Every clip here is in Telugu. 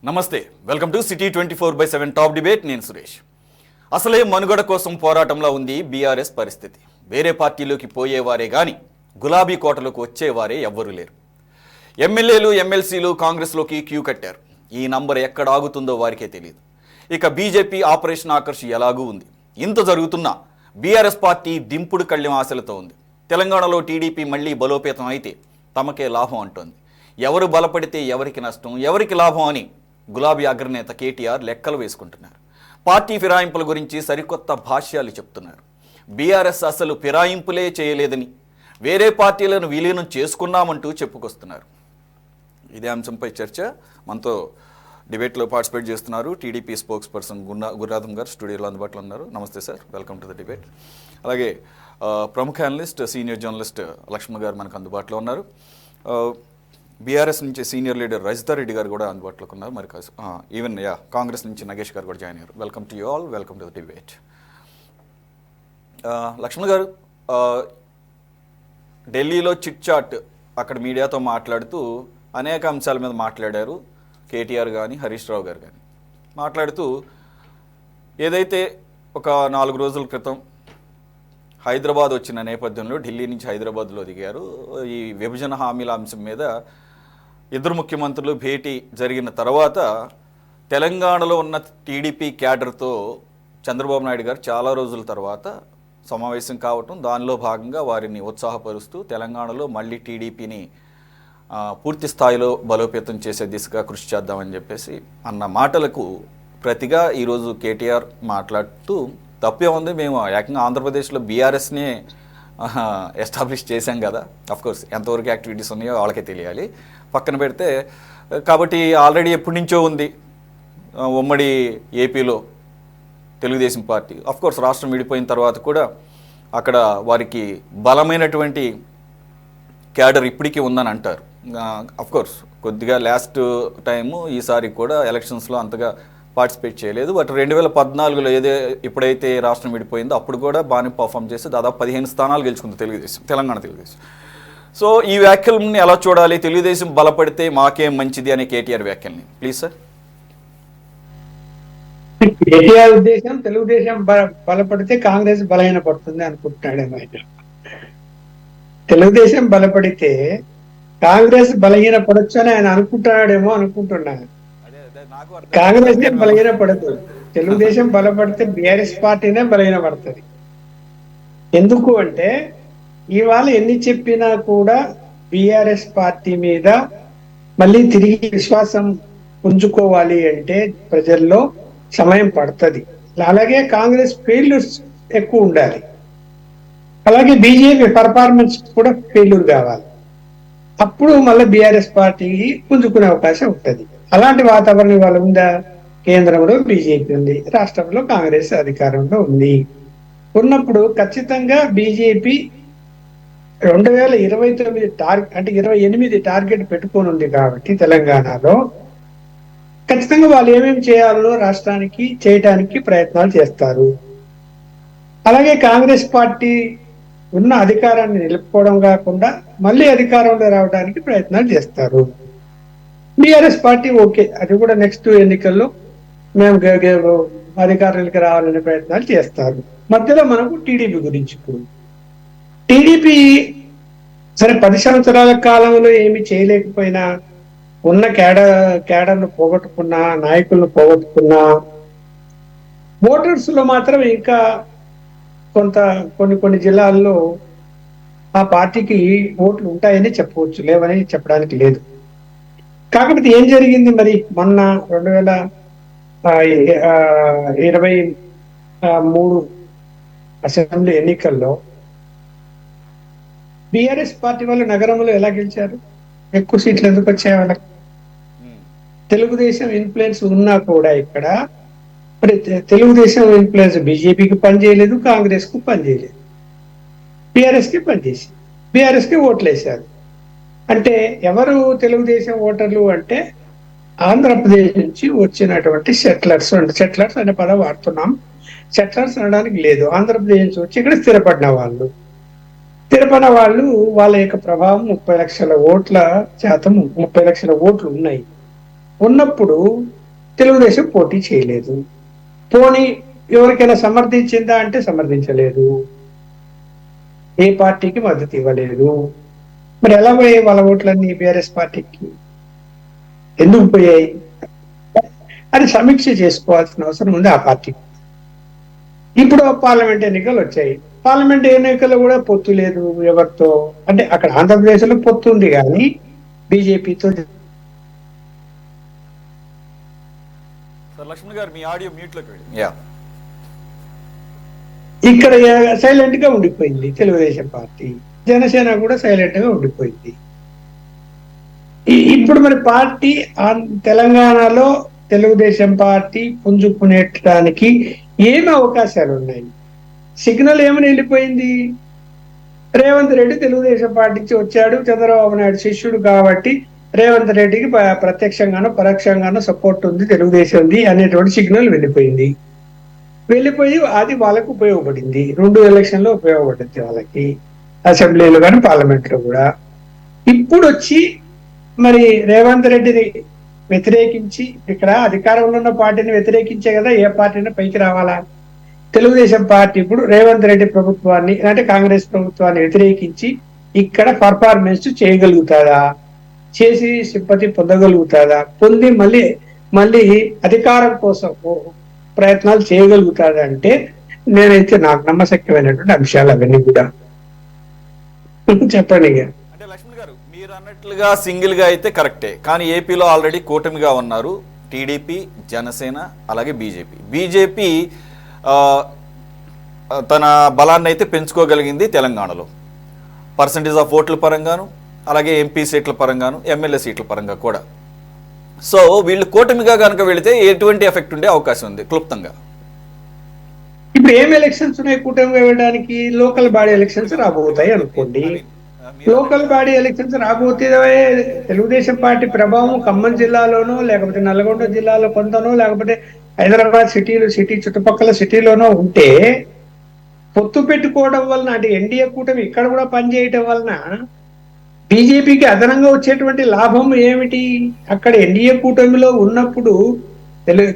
నమస్తే, welcome to city 24/7 top debate. నేను సురేష్. అసలే మనుగడ కోసం పోరాటంలో ఉంది బీఆర్ఎస్ పరిస్థితి. వేరే పార్టీలోకి పోయేవారే కానీ గులాబీ కోటలోకి వచ్చేవారే ఎవ్వరూ లేరు. ఎమ్మెల్యేలు ఎమ్మెల్సీలు కాంగ్రెస్లోకి క్యూ కట్టారు. ఈ నంబర్ ఎక్కడ ఆగుతుందో వారికే తెలియదు. ఇక బీజేపీ ఆపరేషన్ ఆకర్ష్ ఎలాగూ ఉంది. ఇంత జరుగుతున్నా బీఆర్ఎస్ పార్టీ దింపుడు కళ్ళెం ఆశలతో ఉంది. తెలంగాణలో టీడీపీ మళ్ళీ బలోపేతం అయితే తమకే లాభం అంటోంది. ఎవరు బలపడితే ఎవరికి నష్టం, ఎవరికి లాభం అని గులాబీ అగ్రనేత కేటీఆర్ లెక్కలు వేసుకుంటున్నారు. పార్టీ ఫిరాయింపుల గురించి సరికొత్త భాష్యాలు చెప్తున్నారు. బీఆర్ఎస్ అసలు ఫిరాయింపులే చేయలేదని, వేరే పార్టీలను విలీనం చేసుకున్నామంటూ చెప్పుకొస్తున్నారు. ఇదే అంశంపై చర్చ. మనతో డిబేట్లో పార్టిసిపేట్ చేస్తున్నారు టీడీపీ స్పోక్స్ పర్సన్ గురునాథం గారు స్టూడియోలో అందుబాటులో ఉన్నారు. నమస్తే sir, welcome to the debate. అలాగే ప్రముఖ అనలిస్ట్ సీనియర్ జర్నలిస్ట్ లక్ష్మణ్ గారు మనకు అందుబాటులో ఉన్నారు. బీఆర్ఎస్ నుంచి సీనియర్ లీడర్ రజితారెడ్డి గారు కూడా అందుబాటులోకి ఉన్నారు. మరి ఈవెన్ కాంగ్రెస్ నుంచి నగేష్ గారు కూడా జాయిన్ అయ్యారు. Welcome to you all, welcome to the debate. Laxman గారు, ఢిల్లీలో చిట్ చాట్ అక్కడ మీడియాతో మాట్లాడుతూ అనేక అంశాల మీద మాట్లాడారు. కేటీఆర్ కానీ హరీష్ రావు గారు కానీ మాట్లాడుతూ ఏదైతే ఒక 4 రోజుల క్రితం హైదరాబాద్ వచ్చిన నేపథ్యంలో ఢిల్లీ నుంచి హైదరాబాద్లో దిగారు. ఈ విభజన హామీల అంశం మీద ఇద్దరు ముఖ్యమంత్రులు భేటీ జరిగిన తర్వాత తెలంగాణలో ఉన్న టీడీపీ క్యాడర్తో చంద్రబాబు నాయుడు గారు చాలా రోజుల తర్వాత సమావేశం కావటం, దానిలో భాగంగా వారిని ఉత్సాహపరుస్తూ తెలంగాణలో మళ్ళీ టీడీపీని పూర్తి స్థాయిలో బలోపేతం చేసే దిశగా కృషి చేద్దామని చెప్పేసి అన్న మాటలకు ప్రతిగా ఈరోజు కేటీఆర్ మాట్లాడుతూ తప్పే ఉంది, మేము ఏకంగా ఆంధ్రప్రదేశ్లో బీఆర్ఎస్ని ఎస్టాబ్లిష్ చేశాం కదా, అఫ్కోర్స్ ఎంతవరకు యాక్టివిటీస్ ఉన్నాయో వాళ్ళకే తెలియాలి, పక్కన పెడితే కాబట్టి ఆల్రెడీ ఎప్పటి నుంచో ఉంది ఉమ్మడి ఏపీలో తెలుగుదేశం పార్టీ. అఫ్కోర్స్ రాష్ట్రం విడిపోయిన తర్వాత కూడా అక్కడ వారికి బలమైనటువంటి క్యాడర్ ఇప్పటికీ ఉందని అంటారు. అఫ్కోర్స్ కొద్దిగా లాస్ట్ టైము ఈసారి కూడా ఎలక్షన్స్లో అంతగా పార్టిసిపేట్ చేయలేదు. బట్ 2014లో ఎప్పుడైతే రాష్ట్రం విడిపోయిందో అప్పుడు కూడా బాగానే పర్ఫామ్ చేసి దాదాపు 15 స్థానాలు గెలుచుకుంది తెలంగాణ తెలుగుదేశం. సో ఈ వ్యాఖ్యల్ని ఎలా చూడాలి? తెలుగుదేశం బలపడితే మాకేం మంచిది అనే కేటీఆర్ వ్యాఖ్యల్ని ప్లీజ్ సార్. కేటీఆర్ ఉద్దేశం తెలుగుదేశం బలపడితే కాంగ్రెస్ బలహీనపడుతుంది అనుకుంటున్నాడేమో ఆయన. తెలుగుదేశం బలపడితే కాంగ్రెస్ బలహీనపడొచ్చు అని ఆయన అనుకుంటున్నాను. కాంగ్రెస్ బలహీనపడదు. తెలుగుదేశం బలపడితే బీఆర్ఎస్ పార్టీనే బలహీనపడుతుంది. ఎందుకు అంటే ఇవాళ ఎన్ని చెప్పినా కూడా బీఆర్ఎస్ పార్టీ మీద మళ్ళీ తిరిగి విశ్వాసం పుంజుకోవాలి అంటే ప్రజల్లో సమయం పడుతుంది. అలాగే కాంగ్రెస్ ఫెయిల్యూర్స్ ఎక్కువ ఉండాలి, అలాగే బీజేపీ పర్ఫార్మెన్స్ కూడా ఫెయిల్యూర్ కావాలి. అప్పుడు మళ్ళీ బీఆర్ఎస్ పార్టీకి పుంజుకునే అవకాశం ఉంటుంది. అలాంటి వాతావరణం ఇవాళ ఉందా? కేంద్రంలో బీజేపీ ఉంది, రాష్ట్రంలో కాంగ్రెస్ అధికారంలో ఉంది. ఉన్నప్పుడు ఖచ్చితంగా బీజేపీ 2029 టార్గెట్ అంటే 28 టార్గెట్ పెట్టుకొని ఉంది కాబట్టి తెలంగాణలో ఖచ్చితంగా వాళ్ళు ఏమేమి చేయాలో రాష్ట్రానికి చేయడానికి ప్రయత్నాలు చేస్తారు. అలాగే కాంగ్రెస్ పార్టీ ఉన్న అధికారాన్ని నిలుపుకోవడం కాకుండా మళ్ళీ అధికారంలో రావడానికి ప్రయత్నాలు చేస్తారు. బీఆర్ఎస్ పార్టీ ఓకే, అది కూడా నెక్స్ట్ ఎన్నికల్లో మేము అధికారానికి రావాలనే ప్రయత్నాలు చేస్తారు. మధ్యలో మనకు టీడీపీ గురించి, ఇప్పుడు టీడీపీ సరే 10 సంవత్సరాల కాలంలో ఏమి చేయలేకపోయినా, ఉన్న క్యాడర్ను పోగొట్టుకున్నా, నాయకులను పోగొట్టుకున్నా, ఓటర్స్ లో మాత్రం ఇంకా కొన్ని జిల్లాల్లో ఆ పార్టీకి ఓట్లు ఉంటాయని చెప్పవచ్చు, లేవని చెప్పడానికి లేదు. కాకపోతే ఏం జరిగింది మరి మొన్న 2023 అసెంబ్లీ ఎన్నికల్లో బీఆర్ఎస్ పార్టీ వాళ్ళు నగరంలో ఎలా గెలిచారు? ఎక్కువ సీట్లు ఎందుకు వచ్చాయి వాళ్ళకి? తెలుగుదేశం ఇన్ఫ్లుయెన్స్ ఉన్నా కూడా ఇక్కడ మరి తెలుగుదేశం ఇన్ఫ్లుయెన్స్ బీజేపీకి పనిచేయలేదు, కాంగ్రెస్ కు పనిచేయలేదు, బీఆర్ఎస్ కి పనిచేసి బీఆర్ఎస్ కి ఓట్లు వేశారు. అంటే ఎవరు తెలుగుదేశం ఓటర్లు అంటే ఆంధ్రప్రదేశ్ నుంచి వచ్చినటువంటి సెటిలర్స్ అనే పదం వాడుతున్నాం. సెటిలర్స్ అనడానికి లేదు, ఆంధ్రప్రదేశ్ నుంచి వచ్చి ఇక్కడ స్థిరపడిన వాళ్ళ యొక్క ప్రభావం 30 లక్షల ఓట్ల శాతం, 30 లక్షల ఓట్లు ఉన్నాయి. ఉన్నప్పుడు తెలుగుదేశం పోటీ చేయలేదు. పోనీ ఎవరికైనా సమర్థించిందా అంటే సమర్థించలేదు. ఏ పార్టీకి మద్దతు ఇవ్వలేదు. మరి ఎలా పోయాయి వాళ్ళ ఓట్లన్నీ బీఆర్ఎస్ పార్టీకి? ఎందుకు పోయాయి అని సమీక్ష చేసుకోవాల్సిన అవసరం ఉంది ఆ పార్టీకి. ఇప్పుడు పార్లమెంట్ ఎన్నికలు వచ్చాయి. పార్లమెంట్ ఎన్నికల్లో కూడా పొత్తు లేదు ఎవరితో. అంటే అక్కడ ఆంధ్రప్రదేశ్ లో పొత్తు ఉంది కానీ బీజేపీతో. లక్ష్మణ్ గారు మీ ఆడియో మ్యూట్లోకి వెళ్ళి. ఇక్కడ సైలెంట్ గా ఉండిపోయింది తెలుగుదేశం పార్టీ. జనసేన కూడా సైలెంట్ గా ఉండిపోయింది. ఇప్పుడు మరి పార్టీ తెలంగాణలో తెలుగుదేశం పార్టీ పుంజుకునేటానికి ఏమి అవకాశాలు ఉన్నాయి? సిగ్నల్ ఏమని వెళ్ళిపోయింది? రేవంత్ రెడ్డి తెలుగుదేశం పార్టీ నుంచి వచ్చాడు, చంద్రబాబు నాయుడు శిష్యుడు కాబట్టి రేవంత్ రెడ్డికి ప్రత్యక్షంగానో పరోక్షంగానో సపోర్ట్ ఉంది తెలుగుదేశంది అనేటువంటి సిగ్నల్ వెళ్ళిపోయింది. వెళ్ళిపోయి అది వాళ్ళకు ఉపయోగపడింది. 2 ఎలక్షన్లో ఉపయోగపడింది వాళ్ళకి, అసెంబ్లీలో కానీ పార్లమెంట్ లో కూడా. ఇప్పుడు వచ్చి మరి రేవంత్ రెడ్డిని వ్యతిరేకించి, ఇక్కడ అధికారంలో ఉన్న పార్టీని వ్యతిరేకించే కదా ఏ పార్టీని పైకి రావాలా? తెలుగుదేశం పార్టీ ఇప్పుడు రేవంత్ రెడ్డి ప్రభుత్వాన్ని అంటే కాంగ్రెస్ ప్రభుత్వాన్ని వ్యతిరేకించి ఇక్కడ పర్ఫార్మెన్స్ చేయగలుగుతాదా? చేసి సింపతి పొందగలుగుతాదా? పొంది మళ్ళీ అధికారం కోసం ప్రయత్నాలు చేయగలుగుతాదా అంటే నేనైతే నాకు నమ్మశక్యమైనటువంటి అంశాలు అవన్నీ కూడా. చెప్పండి. అంటే లక్ష్మణ్ గారు మీరు అన్నట్లుగా సింగిల్ గా అయితే కరెక్టే, కానీ ఏపీలో ఆల్రెడీ కూటమిగా ఉన్నారు టీడీపీ, జనసేన, అలాగే బీజేపీ తన బలాన్ని అయితే పెంచుకోగలిగింది తెలంగాణలో, పర్సంటేజ్ ఆఫ్ ఓట్ల పరంగాను, అలాగే ఎంపీ సీట్ల పరంగాను, ఎమ్మెల్యే సీట్ల పరంగా కూడా. సో వీళ్ళు కూటమిగా కనుక వెళితే ఎటువంటి ఎఫెక్ట్ ఉండే అవకాశం ఉంది క్లుప్తంగా? ఇప్పుడు ఏం ఎలక్షన్స్ ఉన్నాయి కూటమిగా వెళ్ళడానికి? లోకల్ బాడీ ఎలక్షన్స్ రాబోతాయి అనుకోండి. లోకల్ బాడీ ఎలక్షన్స్ రాబోతే తెలుగుదేశం పార్టీ ప్రభావం ఖమ్మం జిల్లాలోనో, లేకపోతే నల్గొండ జిల్లాలో కొంతనో, లేకపోతే హైదరాబాద్ సిటీ చుట్టుపక్కల సిటీలోనో ఉంటే పొత్తు పెట్టుకోవడం వలన, అంటే ఎన్డీఏ కూటమి ఇక్కడ కూడా పనిచేయటం వలన బీజేపీకి అదనంగా వచ్చేటువంటి లాభం ఏమిటి? అక్కడ ఎన్డీఏ కూటమిలో ఉన్నప్పుడు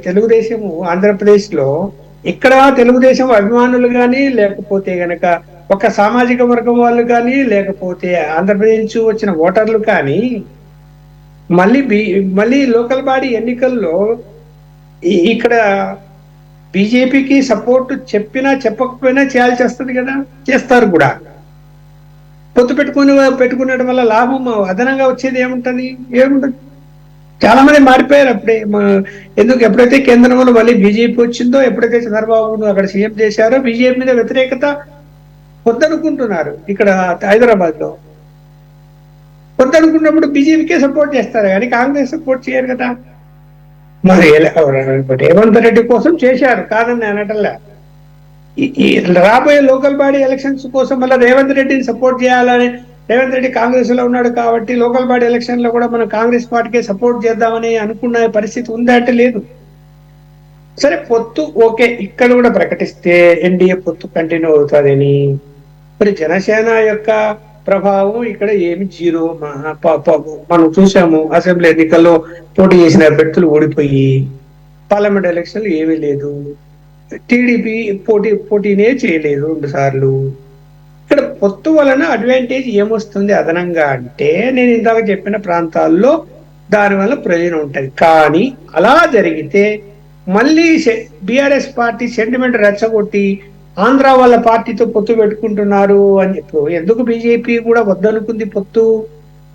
తెలుగుదేశము ఆంధ్రప్రదేశ్ లో ఇక్కడ తెలుగుదేశం అభిమానులు కానీ, లేకపోతే గనక ఒక సామాజిక వర్గం వాళ్ళు కానీ, లేకపోతే ఆంధ్రప్రదేశ్ నుంచి వచ్చిన ఓటర్లు కానీ మళ్ళీ లోకల్ బాడీ ఎన్నికల్లో ఇక్కడ బీజేపీకి సపోర్ట్ చెప్పినా చెప్పకపోయినా చేయాల్సి వస్తుంది కదా, చేస్తారు కూడా. పొత్తు పెట్టుకునేటం వల్ల లాభం అదనంగా వచ్చేది ఏముంటది? చాలా మంది మారిపోయారు అప్పుడే. ఎప్పుడైతే కేంద్రంలో మళ్ళీ బీజేపీ వచ్చిందో, ఎప్పుడైతే చంద్రబాబు అక్కడ సీఎం చేశారో బీజేపీ మీద వ్యతిరేకత వద్దనుకుంటున్నారు. ఇక్కడ హైదరాబాద్ లో వద్దనుకున్నప్పుడు బీజేపీకే సపోర్ట్ చేస్తారు కానీ కాంగ్రెస్ సపోర్ట్ చేయరు కదా. మరి రేవంత్ రెడ్డి కోసం చేశారు, కాదని అనటంలే. ఈ రాబోయే లోకల్ బాడీ ఎలక్షన్స్ కోసం మళ్ళీ రేవంత్ రెడ్డిని సపోర్ట్ చేయాలని, రేవంత్ రెడ్డి కాంగ్రెస్ లో ఉన్నాడు కాబట్టి లోకల్ బాడీ ఎలక్షన్ లో కూడా మనం కాంగ్రెస్ పార్టీకే సపోర్ట్ చేద్దామని అనుకున్న పరిస్థితి ఉందా అంటే లేదు. సరే పొత్తు ఓకే, ఇక్కడ కూడా ప్రకటిస్తే ఎన్డీఏ పొత్తు కంటిన్యూ అవుతుందని. మరి జనసేన యొక్క ప్రభావం ఇక్కడ ఏమి జీరో. మనం చూసాము అసెంబ్లీ ఎన్నికల్లో పోటీ చేసిన అభ్యర్థులు ఓడిపోయి, పార్లమెంట్ ఎలక్షన్లు ఏమీ లేదు. టీడీపీ పోటీనే చేయలేదు 2 సార్లు. ఇక్కడ పొత్తు వలన అడ్వాంటేజ్ ఏమొస్తుంది అదనంగా అంటే, నేను ఇందాక చెప్పిన ప్రాంతాల్లో దానివల్ల ప్రయోజనం ఉంటుంది. కానీ అలా జరిగితే మళ్ళీ బీఆర్ఎస్ పార్టీ సెంటిమెంట్ రెచ్చగొట్టి ఆంధ్ర వాళ్ళ పార్టీతో పొత్తు పెట్టుకుంటున్నారు అని చెప్పి, ఎందుకు బీజేపీ కూడా వద్దనుకుంది పొత్తు?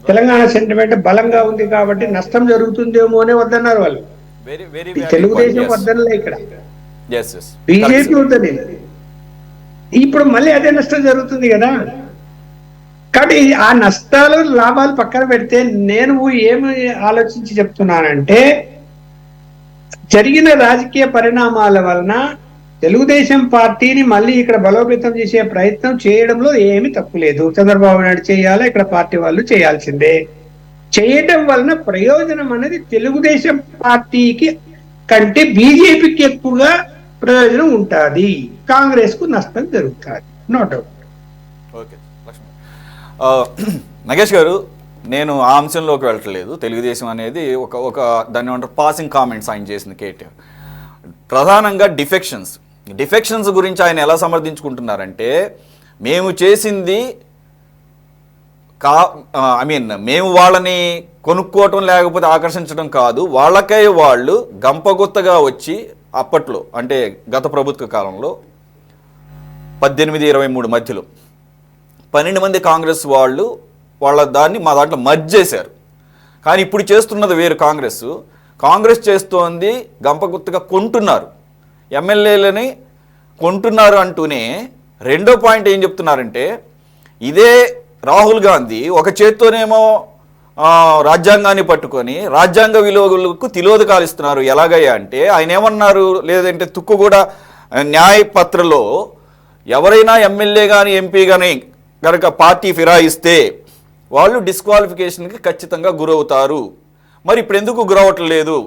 తెలంగాణ సెంటిమెంట్ బలంగా ఉంది కాబట్టి నష్టం జరుగుతుందేమో అనే వద్దన్నారు వాళ్ళు. తెలుగుదేశం వద్దనలే, ఇక్కడ బీజేపీ వద్దని. ఇప్పుడు మళ్ళీ అదే నష్టం జరుగుతుంది కదా. కాబట్టి ఆ నష్టాలు లాభాలు పక్కన పెడితే నేను ఏమి ఆలోచించి చెప్తున్నానంటే, జరిగిన రాజకీయ పరిణామాల వలన తెలుగుదేశం పార్టీని మళ్ళీ ఇక్కడ బలోపేతం చేసే ప్రయత్నం చేయడంలో ఏమి తప్పు లేదు. చంద్రబాబు నాయుడు చేయాలా, ఇక్కడ పార్టీ వాళ్ళు చేయాల్సిందే. చేయడం వలన ప్రయోజనం అనేది తెలుగుదేశం పార్టీకి కంటే బీజేపీకి ఎక్కువగా ప్రయోజనం ఉంటుంది, కాంగ్రెస్ కు నష్టం జరుగుతుంది. No doubt. ఓకే నగేష్ గారు, నేను ఆ అంశంలోకి వెళ్ళట్లేదు. తెలుగుదేశం అనేది ఒక ఒక దాన్ని ఏమంటారు పాసింగ్ కామెంట్స్ ఆయన చేసింది కేటీఆర్. ప్రధానంగా డిఫెక్షన్స్ గురించి ఆయన ఎలా సమర్థించుకుంటున్నారంటే, మేము చేసింది మేము వాళ్ళని కొనుక్కోవటం లేకపోతే ఆకర్షించడం కాదు, వాళ్ళకై వాళ్ళు గంపగుత్తగా వచ్చి అప్పట్లో అంటే గత ప్రభుత్వ కాలంలో 18-23 మధ్యలో 12 మంది కాంగ్రెస్ వాళ్ళు వాళ్ళ దాన్ని మా దాంట్లో మర్జ్ చేశారు. కానీ ఇప్పుడు చేస్తున్నది వేరు. కాంగ్రెస్ చేస్తోంది గంపగుత్తగా కొంటున్నారు, ఎమ్మెల్యేలని కొంటున్నారు అంటూనే రెండో పాయింట్ ఏం చెప్తున్నారంటే, ఇదే రాహుల్ గాంధీ ఒక చేత్తోనేమో రాజ్యాంగాన్ని పట్టుకొని రాజ్యాంగ విలువలకు తిలోదకాలు ఇస్తున్నారు. ఎలాగయ్యా అంటే ఆయన ఏమన్నారు, లేదంటే తుక్కు కూడా న్యాయపత్రలో ఎవరైనా ఎమ్మెల్యే కానీ ఎంపీ కానీ కనుక పార్టీ ఫిరాయిస్తే వాళ్ళు డిస్క్వాలిఫికేషన్కి ఖచ్చితంగా గురవుతారు. మరి ఇప్పుడు ఎందుకు గురవట్లేదు?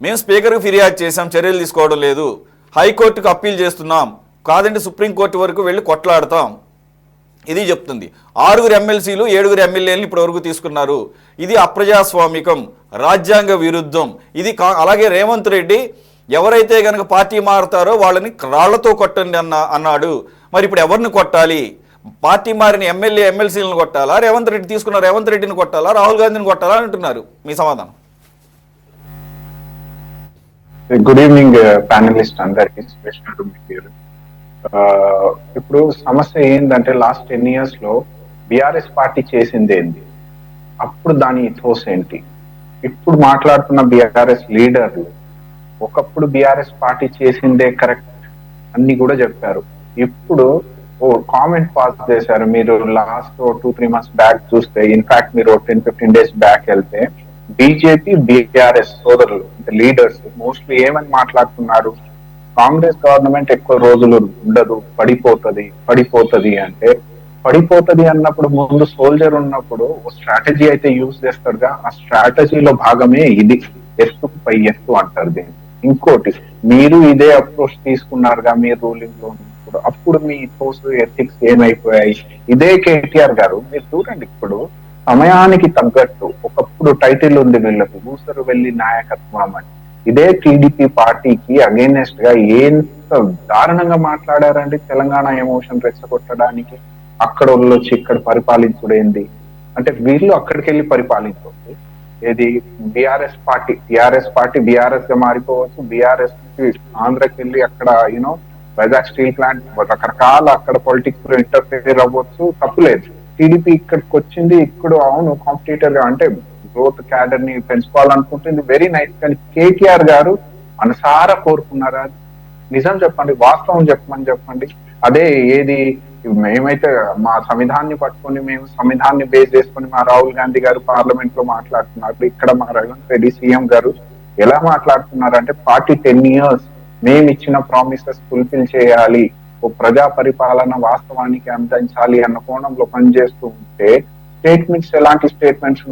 మేము స్పీకర్కి ఫిర్యాదు చేసాం, చర్యలు తీసుకోవడం లేదు, హైకోర్టుకు అప్పీల్ చేస్తున్నాం, కాదంటే సుప్రీంకోర్టు వరకు వెళ్ళి కొట్లాడతాం, ఇది చెప్తుంది. 6 ఎమ్మెల్సీలు 7 ఎమ్మెల్యేలు ఇప్పటివరకు తీసుకున్నారు. ఇది అప్రజాస్వామికం, రాజ్యాంగ విరుద్ధం. ఇది అలాగే రేవంత్ రెడ్డి ఎవరైతే కనుక పార్టీ మారుతారో వాళ్ళని రాళ్లతో కొట్టండి అన్నాడు. మరి ఇప్పుడు ఎవరిని కొట్టాలి? పార్టీ మారిన ఎమ్మెల్సీలను కొట్టాలా, రేవంత్ రెడ్డిని కొట్టాలా, రాహుల్ గాంధీని కొట్టాలా అంటున్నారు. మీ సమాధానం? గుడ్ ఈవినింగ్ ప్యానలిస్ట్ అందరికి. ఇప్పుడు సమస్య ఏంటంటే లాస్ట్ 10 years లో బిఆర్ఎస్ పార్టీ చేసింది ఏంటి, అప్పుడు దాని ఇథోస్ ఏంటి, ఇప్పుడు మాట్లాడుతున్న బిఆర్ఎస్ లీడర్లు ఒకప్పుడు బిఆర్ఎస్ పార్టీ చేసిందే కరెక్ట్ అన్ని కూడా చెప్పారు. ఇప్పుడు కామెంట్ పాస్ చేశారు. మీరు లాస్ట్ 2-3 months బ్యాక్ చూస్తే, ఇన్ఫాక్ట్ మీరు 10-15 days బ్యాక్ వెళ్తే బీజేపీ బిఆర్ఎస్ సోదరులు అంటే లీడర్స్ మోస్ట్లీ ఏమని మాట్లాడుతున్నారు, కాంగ్రెస్ గవర్నమెంట్ ఎక్కువ రోజులు ఉండదు, పడిపోతుంది అంటే, పడిపోతుంది అన్నప్పుడు ముందు సోల్జర్ ఉన్నప్పుడు స్ట్రాటజీ అయితే యూజ్ చేస్తారుగా, ఆ స్ట్రాటజీలో భాగమే ఇది ఎత్తుకు పై ఎత్తు అంటారు దీన్ని. ఇంకోటి, మీరు ఇదే అప్రోచ్ తీసుకున్నారుగా మీరు రూలింగ్ లో ఉన్నప్పుడు, అప్పుడు మీ ఎథిక్స్ ఏమైపోయాయి? ఇదే కేటీఆర్ గారు మీరు చూడండి, ఇప్పుడు సమయానికి తగ్గట్టు ఒకప్పుడు టైటిల్ ఉంది వీళ్ళకు, ఊసరు వెళ్ళి నాయకత్వం అని. ఇదే టీడీపీ పార్టీకి అగైనెస్ట్ గా ఎంత దారుణంగా మాట్లాడారండి తెలంగాణ ఎమోషన్ రెచ్చగొట్టడానికి. అక్కడ వాళ్ళు వచ్చి ఇక్కడ పరిపాలించుడేంది అంటే, వీళ్ళు అక్కడికి వెళ్ళి పరిపాలించవచ్చు. ఏది బీఆర్ఎస్ పార్టీ బీఆర్ఎస్ గా మారిపోవచ్చు, బీఆర్ఎస్ ఆంధ్రకి వెళ్ళి అక్కడ యూనో వైజాగ్ స్టీల్ ప్లాంట్ రకరకాల అక్కడ పొలిటిక్స్ లో ఇంటర్ఫియర్ అవ్వచ్చు, తప్పులేదు. టీడీపీ ఇక్కడికి వచ్చింది, ఇక్కడ అవును కాంపిటేటర్ గా అంటే గ్రోత్ క్యాడర్ ని పెంచుకోవాలనుకుంటుంది, వెరీ నైస్. కానీ కేటీఆర్ గారు మనసారా కోరుకున్నారా? నిజం చెప్పండి, వాస్తవం చెప్పండి. అదే ఏది మేమైతే మా సంవిధాన్ని పట్టుకొని మేము సంవిధాన్ని బేస్ చేసుకొని మా రాహుల్ గాంధీ గారు పార్లమెంట్ లో మాట్లాడుతున్నారు, ఇక్కడ మా రేవంత్ రెడ్డి సీఎం గారు ఎలా మాట్లాడుతున్నారు అంటే, పార్టీ 10 years మేము ఇచ్చిన ప్రామిసెస్ ఫుల్ఫిల్ చేయాలి, ఓ ప్రజా పరిపాలన వాస్తవానికి అందించాలి అన్న కోణంలో పనిచేస్తూ ఉంటే, స్టేట్మెంట్స్ ఎలాంటి స్టేట్మెంట్స్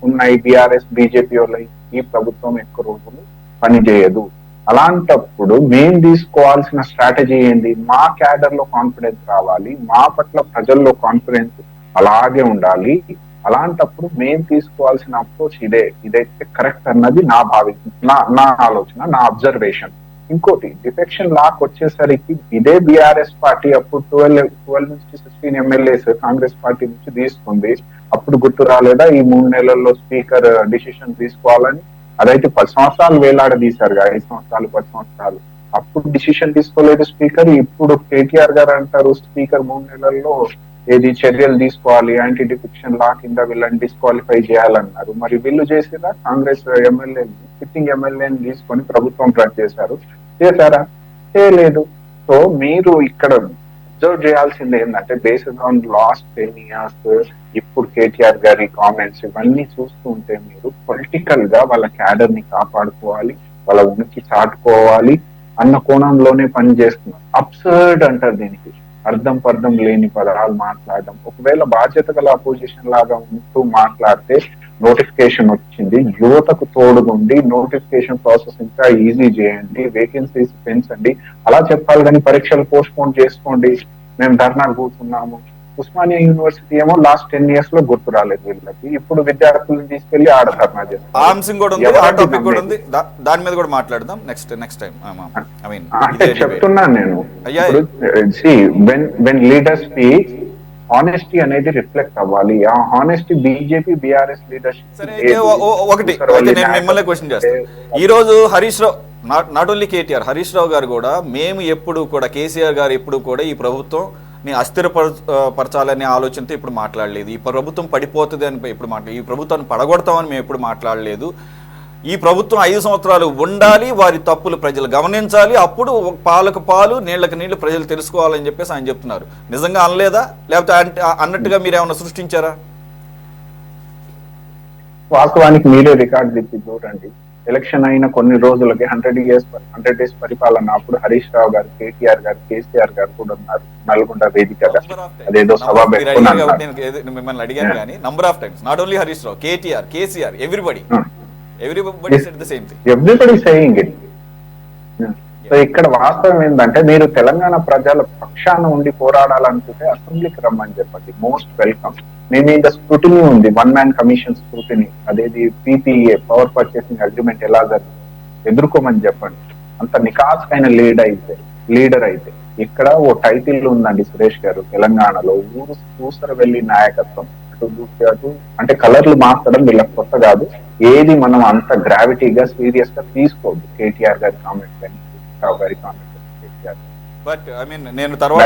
ఉన్నాయి బీఆర్ఎస్ బీజేపీ వాళ్ళ, ఈ ప్రభుత్వం ఎక్కువ రోజులు పనిచేయదు. అలాంటప్పుడు మేము తీసుకోవాల్సిన స్ట్రాటజీ ఏంది? మా క్యాడర్ లో కాన్ఫిడెన్స్ రావాలి, మా పట్ల ప్రజల్లో కాన్ఫిడెన్స్ అలాగే ఉండాలి. అలాంటప్పుడు మేము తీసుకోవాల్సిన అప్రోచ్ ఇదైతే కరెక్ట్ అన్నది నా ఆలోచన, నా అబ్జర్వేషన్. ఇంకోటి, డిఫెక్షన్ లాక్ వచ్చేసరికి ఇదే బీఆర్ఎస్ పార్టీ అప్పుడు 12 నుంచి 16 ఎమ్మెల్యేస్ కాంగ్రెస్ పార్టీ నుంచి తీసుకుంది. అప్పుడు గుర్తు రాలేదా ఈ 3 నెలల్లో స్పీకర్ డిసిషన్ తీసుకోవాలని? అదైతే 10 సంవత్సరాలు వేలాడదీశారు, 5 సంవత్సరాలు 10 సంవత్సరాలు. అప్పుడు డిసిషన్ తీసుకోలేదు స్పీకర్. ఇప్పుడు కేటీఆర్ గారు అంటారు స్పీకర్ 3 నెలల్లో ఏది చర్యలు తీసుకోవాలి, యాంటీ డిఫెక్షన్ లా కింద వీళ్ళని డిస్క్వాలిఫై చేయాలన్నారు. మరి వీళ్ళు చేసినా కాంగ్రెస్ ఎమ్మెల్యే సిట్టింగ్ ఎమ్మెల్యేని తీసుకొని ప్రభుత్వం రద్దు చేశారా? చేయలేదు. సో మీరు ఇక్కడ అబ్జర్వ్ చేయాల్సింది ఏంటంటే, బేస్డ్ ఆన్ లాస్ట్ 10 years ఇప్పుడు కేటీఆర్ గారి కామెంట్స్ ఇవన్నీ చూస్తూ ఉంటే, మీరు పొలిటికల్ గా వాళ్ళ క్యాడర్ ని కాపాడుకోవాలి, వాళ్ళ ఉనికి చాటుకోవాలి అన్న కోణంలోనే పని చేస్తున్నారు. అబ్సర్డ్ అంటారు దీనికి, అర్థం లేని పదాలు మాట్లాడడం. ఒకవేళ బాధ్యత గల అపోజిషన్ లాగా ఉంటూ మాట్లాడితే, నోటిఫికేషన్ వచ్చింది, యువతకు తోడుగుండి నోటిఫికేషన్ ప్రాసెస్ ఇంకా ఈజీ చేయండి, వేకెన్సీస్ పెంచండి అలా చెప్పాలి. కానీ పరీక్షలు పోస్ట్ పోన్ చేసుకోండి, మేము ధర్నాలు కూర్చున్నాము, ఉస్మానియా యూనివర్సిటీ ఏమో లాస్ట్ 10 years లో గుర్తు రాలేదు వీళ్ళకి. ఇప్పుడు విద్యార్థులను తీసుకెళ్లి ఆడ ధర్నా ఆ చేస్తారు. అంశం కూడా ఉంది, ఆ టాపిక్ కూడా ఉంది, దాని మీద కూడా మాట్లాడదాం నెక్స్ట్ టైం. ఐ మీన్ అంటే చెప్తున్నాను నేను, అయ్యా వెన్ లీడర్ స్పీక్ హానెస్టీ అనేది రిఫ్లెక్ట్ అవ్వాలి. ఆ హానెస్టీ బీజేపీ బీఆర్ఎస్ లీడర్షిప్ సరే. అయితే ఒకటి అయితే నేను మిమ్మల్ని క్వశ్చన్ చేస్తాను. ఈ రోజు హరీష్ రావు, నాట్ ఓన్లీ కేటీఆర్, హరీష్ రావు గారు కూడా, మేము ఎప్పుడు కూడా, కేసీఆర్ గారు ఎప్పుడు కూడా ఈ ప్రభుత్వం అస్థిరపరచాలనే ఆలోచనతో ఇప్పుడు మాట్లాడలేదు. ఈ ప్రభుత్వం పడిపోతుంది అని ఎప్పుడు మాట్లాడలేదు. ఈ ప్రభుత్వాన్ని పడగొడతామని మేము ఎప్పుడు మాట్లాడలేదు. ఈ ప్రభుత్వం 5 సంవత్సరాలు ఉండాలి, వారి తప్పులు ప్రజలు గమనించాలి, అప్పుడు పాలకు పాలు నీళ్లకు నీళ్లు ప్రజలు తెలుసుకోవాలని చెప్పేసి ఆయన చెప్తున్నారు. నిజంగా అనలేదా, లేకపోతే అన్నట్టుగా మీరు ఏమైనా సృష్టించారా? వాస్తవానికి మీరే రికార్డ్ తెచ్చి చూడండి. ఎలక్షన్ అయిన కొన్ని రోజులకి 100 days పరిపాలన అప్పుడు హరీష్ రావు గారు, కేటీఆర్ గారు, కేసీఆర్ గారు కూడా ఉన్నారు నల్గొండ వేదికగా. అదేదో సభ మిమ్మల్ని అడిగాను కానీ number of times, not only Harish Rao, KTR, KCR, everybody said the same thing. Everybody saying it. So ఇక్కడ వాస్తవం ఏంటంటే, మీరు తెలంగాణ ప్రజల పక్షాన ఉండి పోరాడాలనుకుంటే అసెంబ్లీకి రమ్మని చెప్పండి, మోస్ట్ వెల్కమ్. మీ మీద స్క్రూటినీ ఉంది, 1 man కమిషన్ స్క్రూటినీ, అదేది PPA పవర్ పర్చేసింగ్ అగ్రిమెంట్ ఎలా ఎదుర్కోమని చెప్పండి. అంత నికాస్కైన లీడర్ అయితే ఇక్కడ ఓ టైటిల్ ఉందండి సురేష్ గారు, తెలంగాణలో ఊసర వెళ్ళి నాయకత్వం. అటు అంటే కలర్లు మార్చడం వీళ్ళకి కొత్త కాదు. ఏది మనం అంత గ్రావిటీగా సీరియస్ గా తీసుకోవద్దు. కేటీఆర్ గారి కామెంట్ కానీ రావు గారి comment KTR. But I mean నేను తర్వాత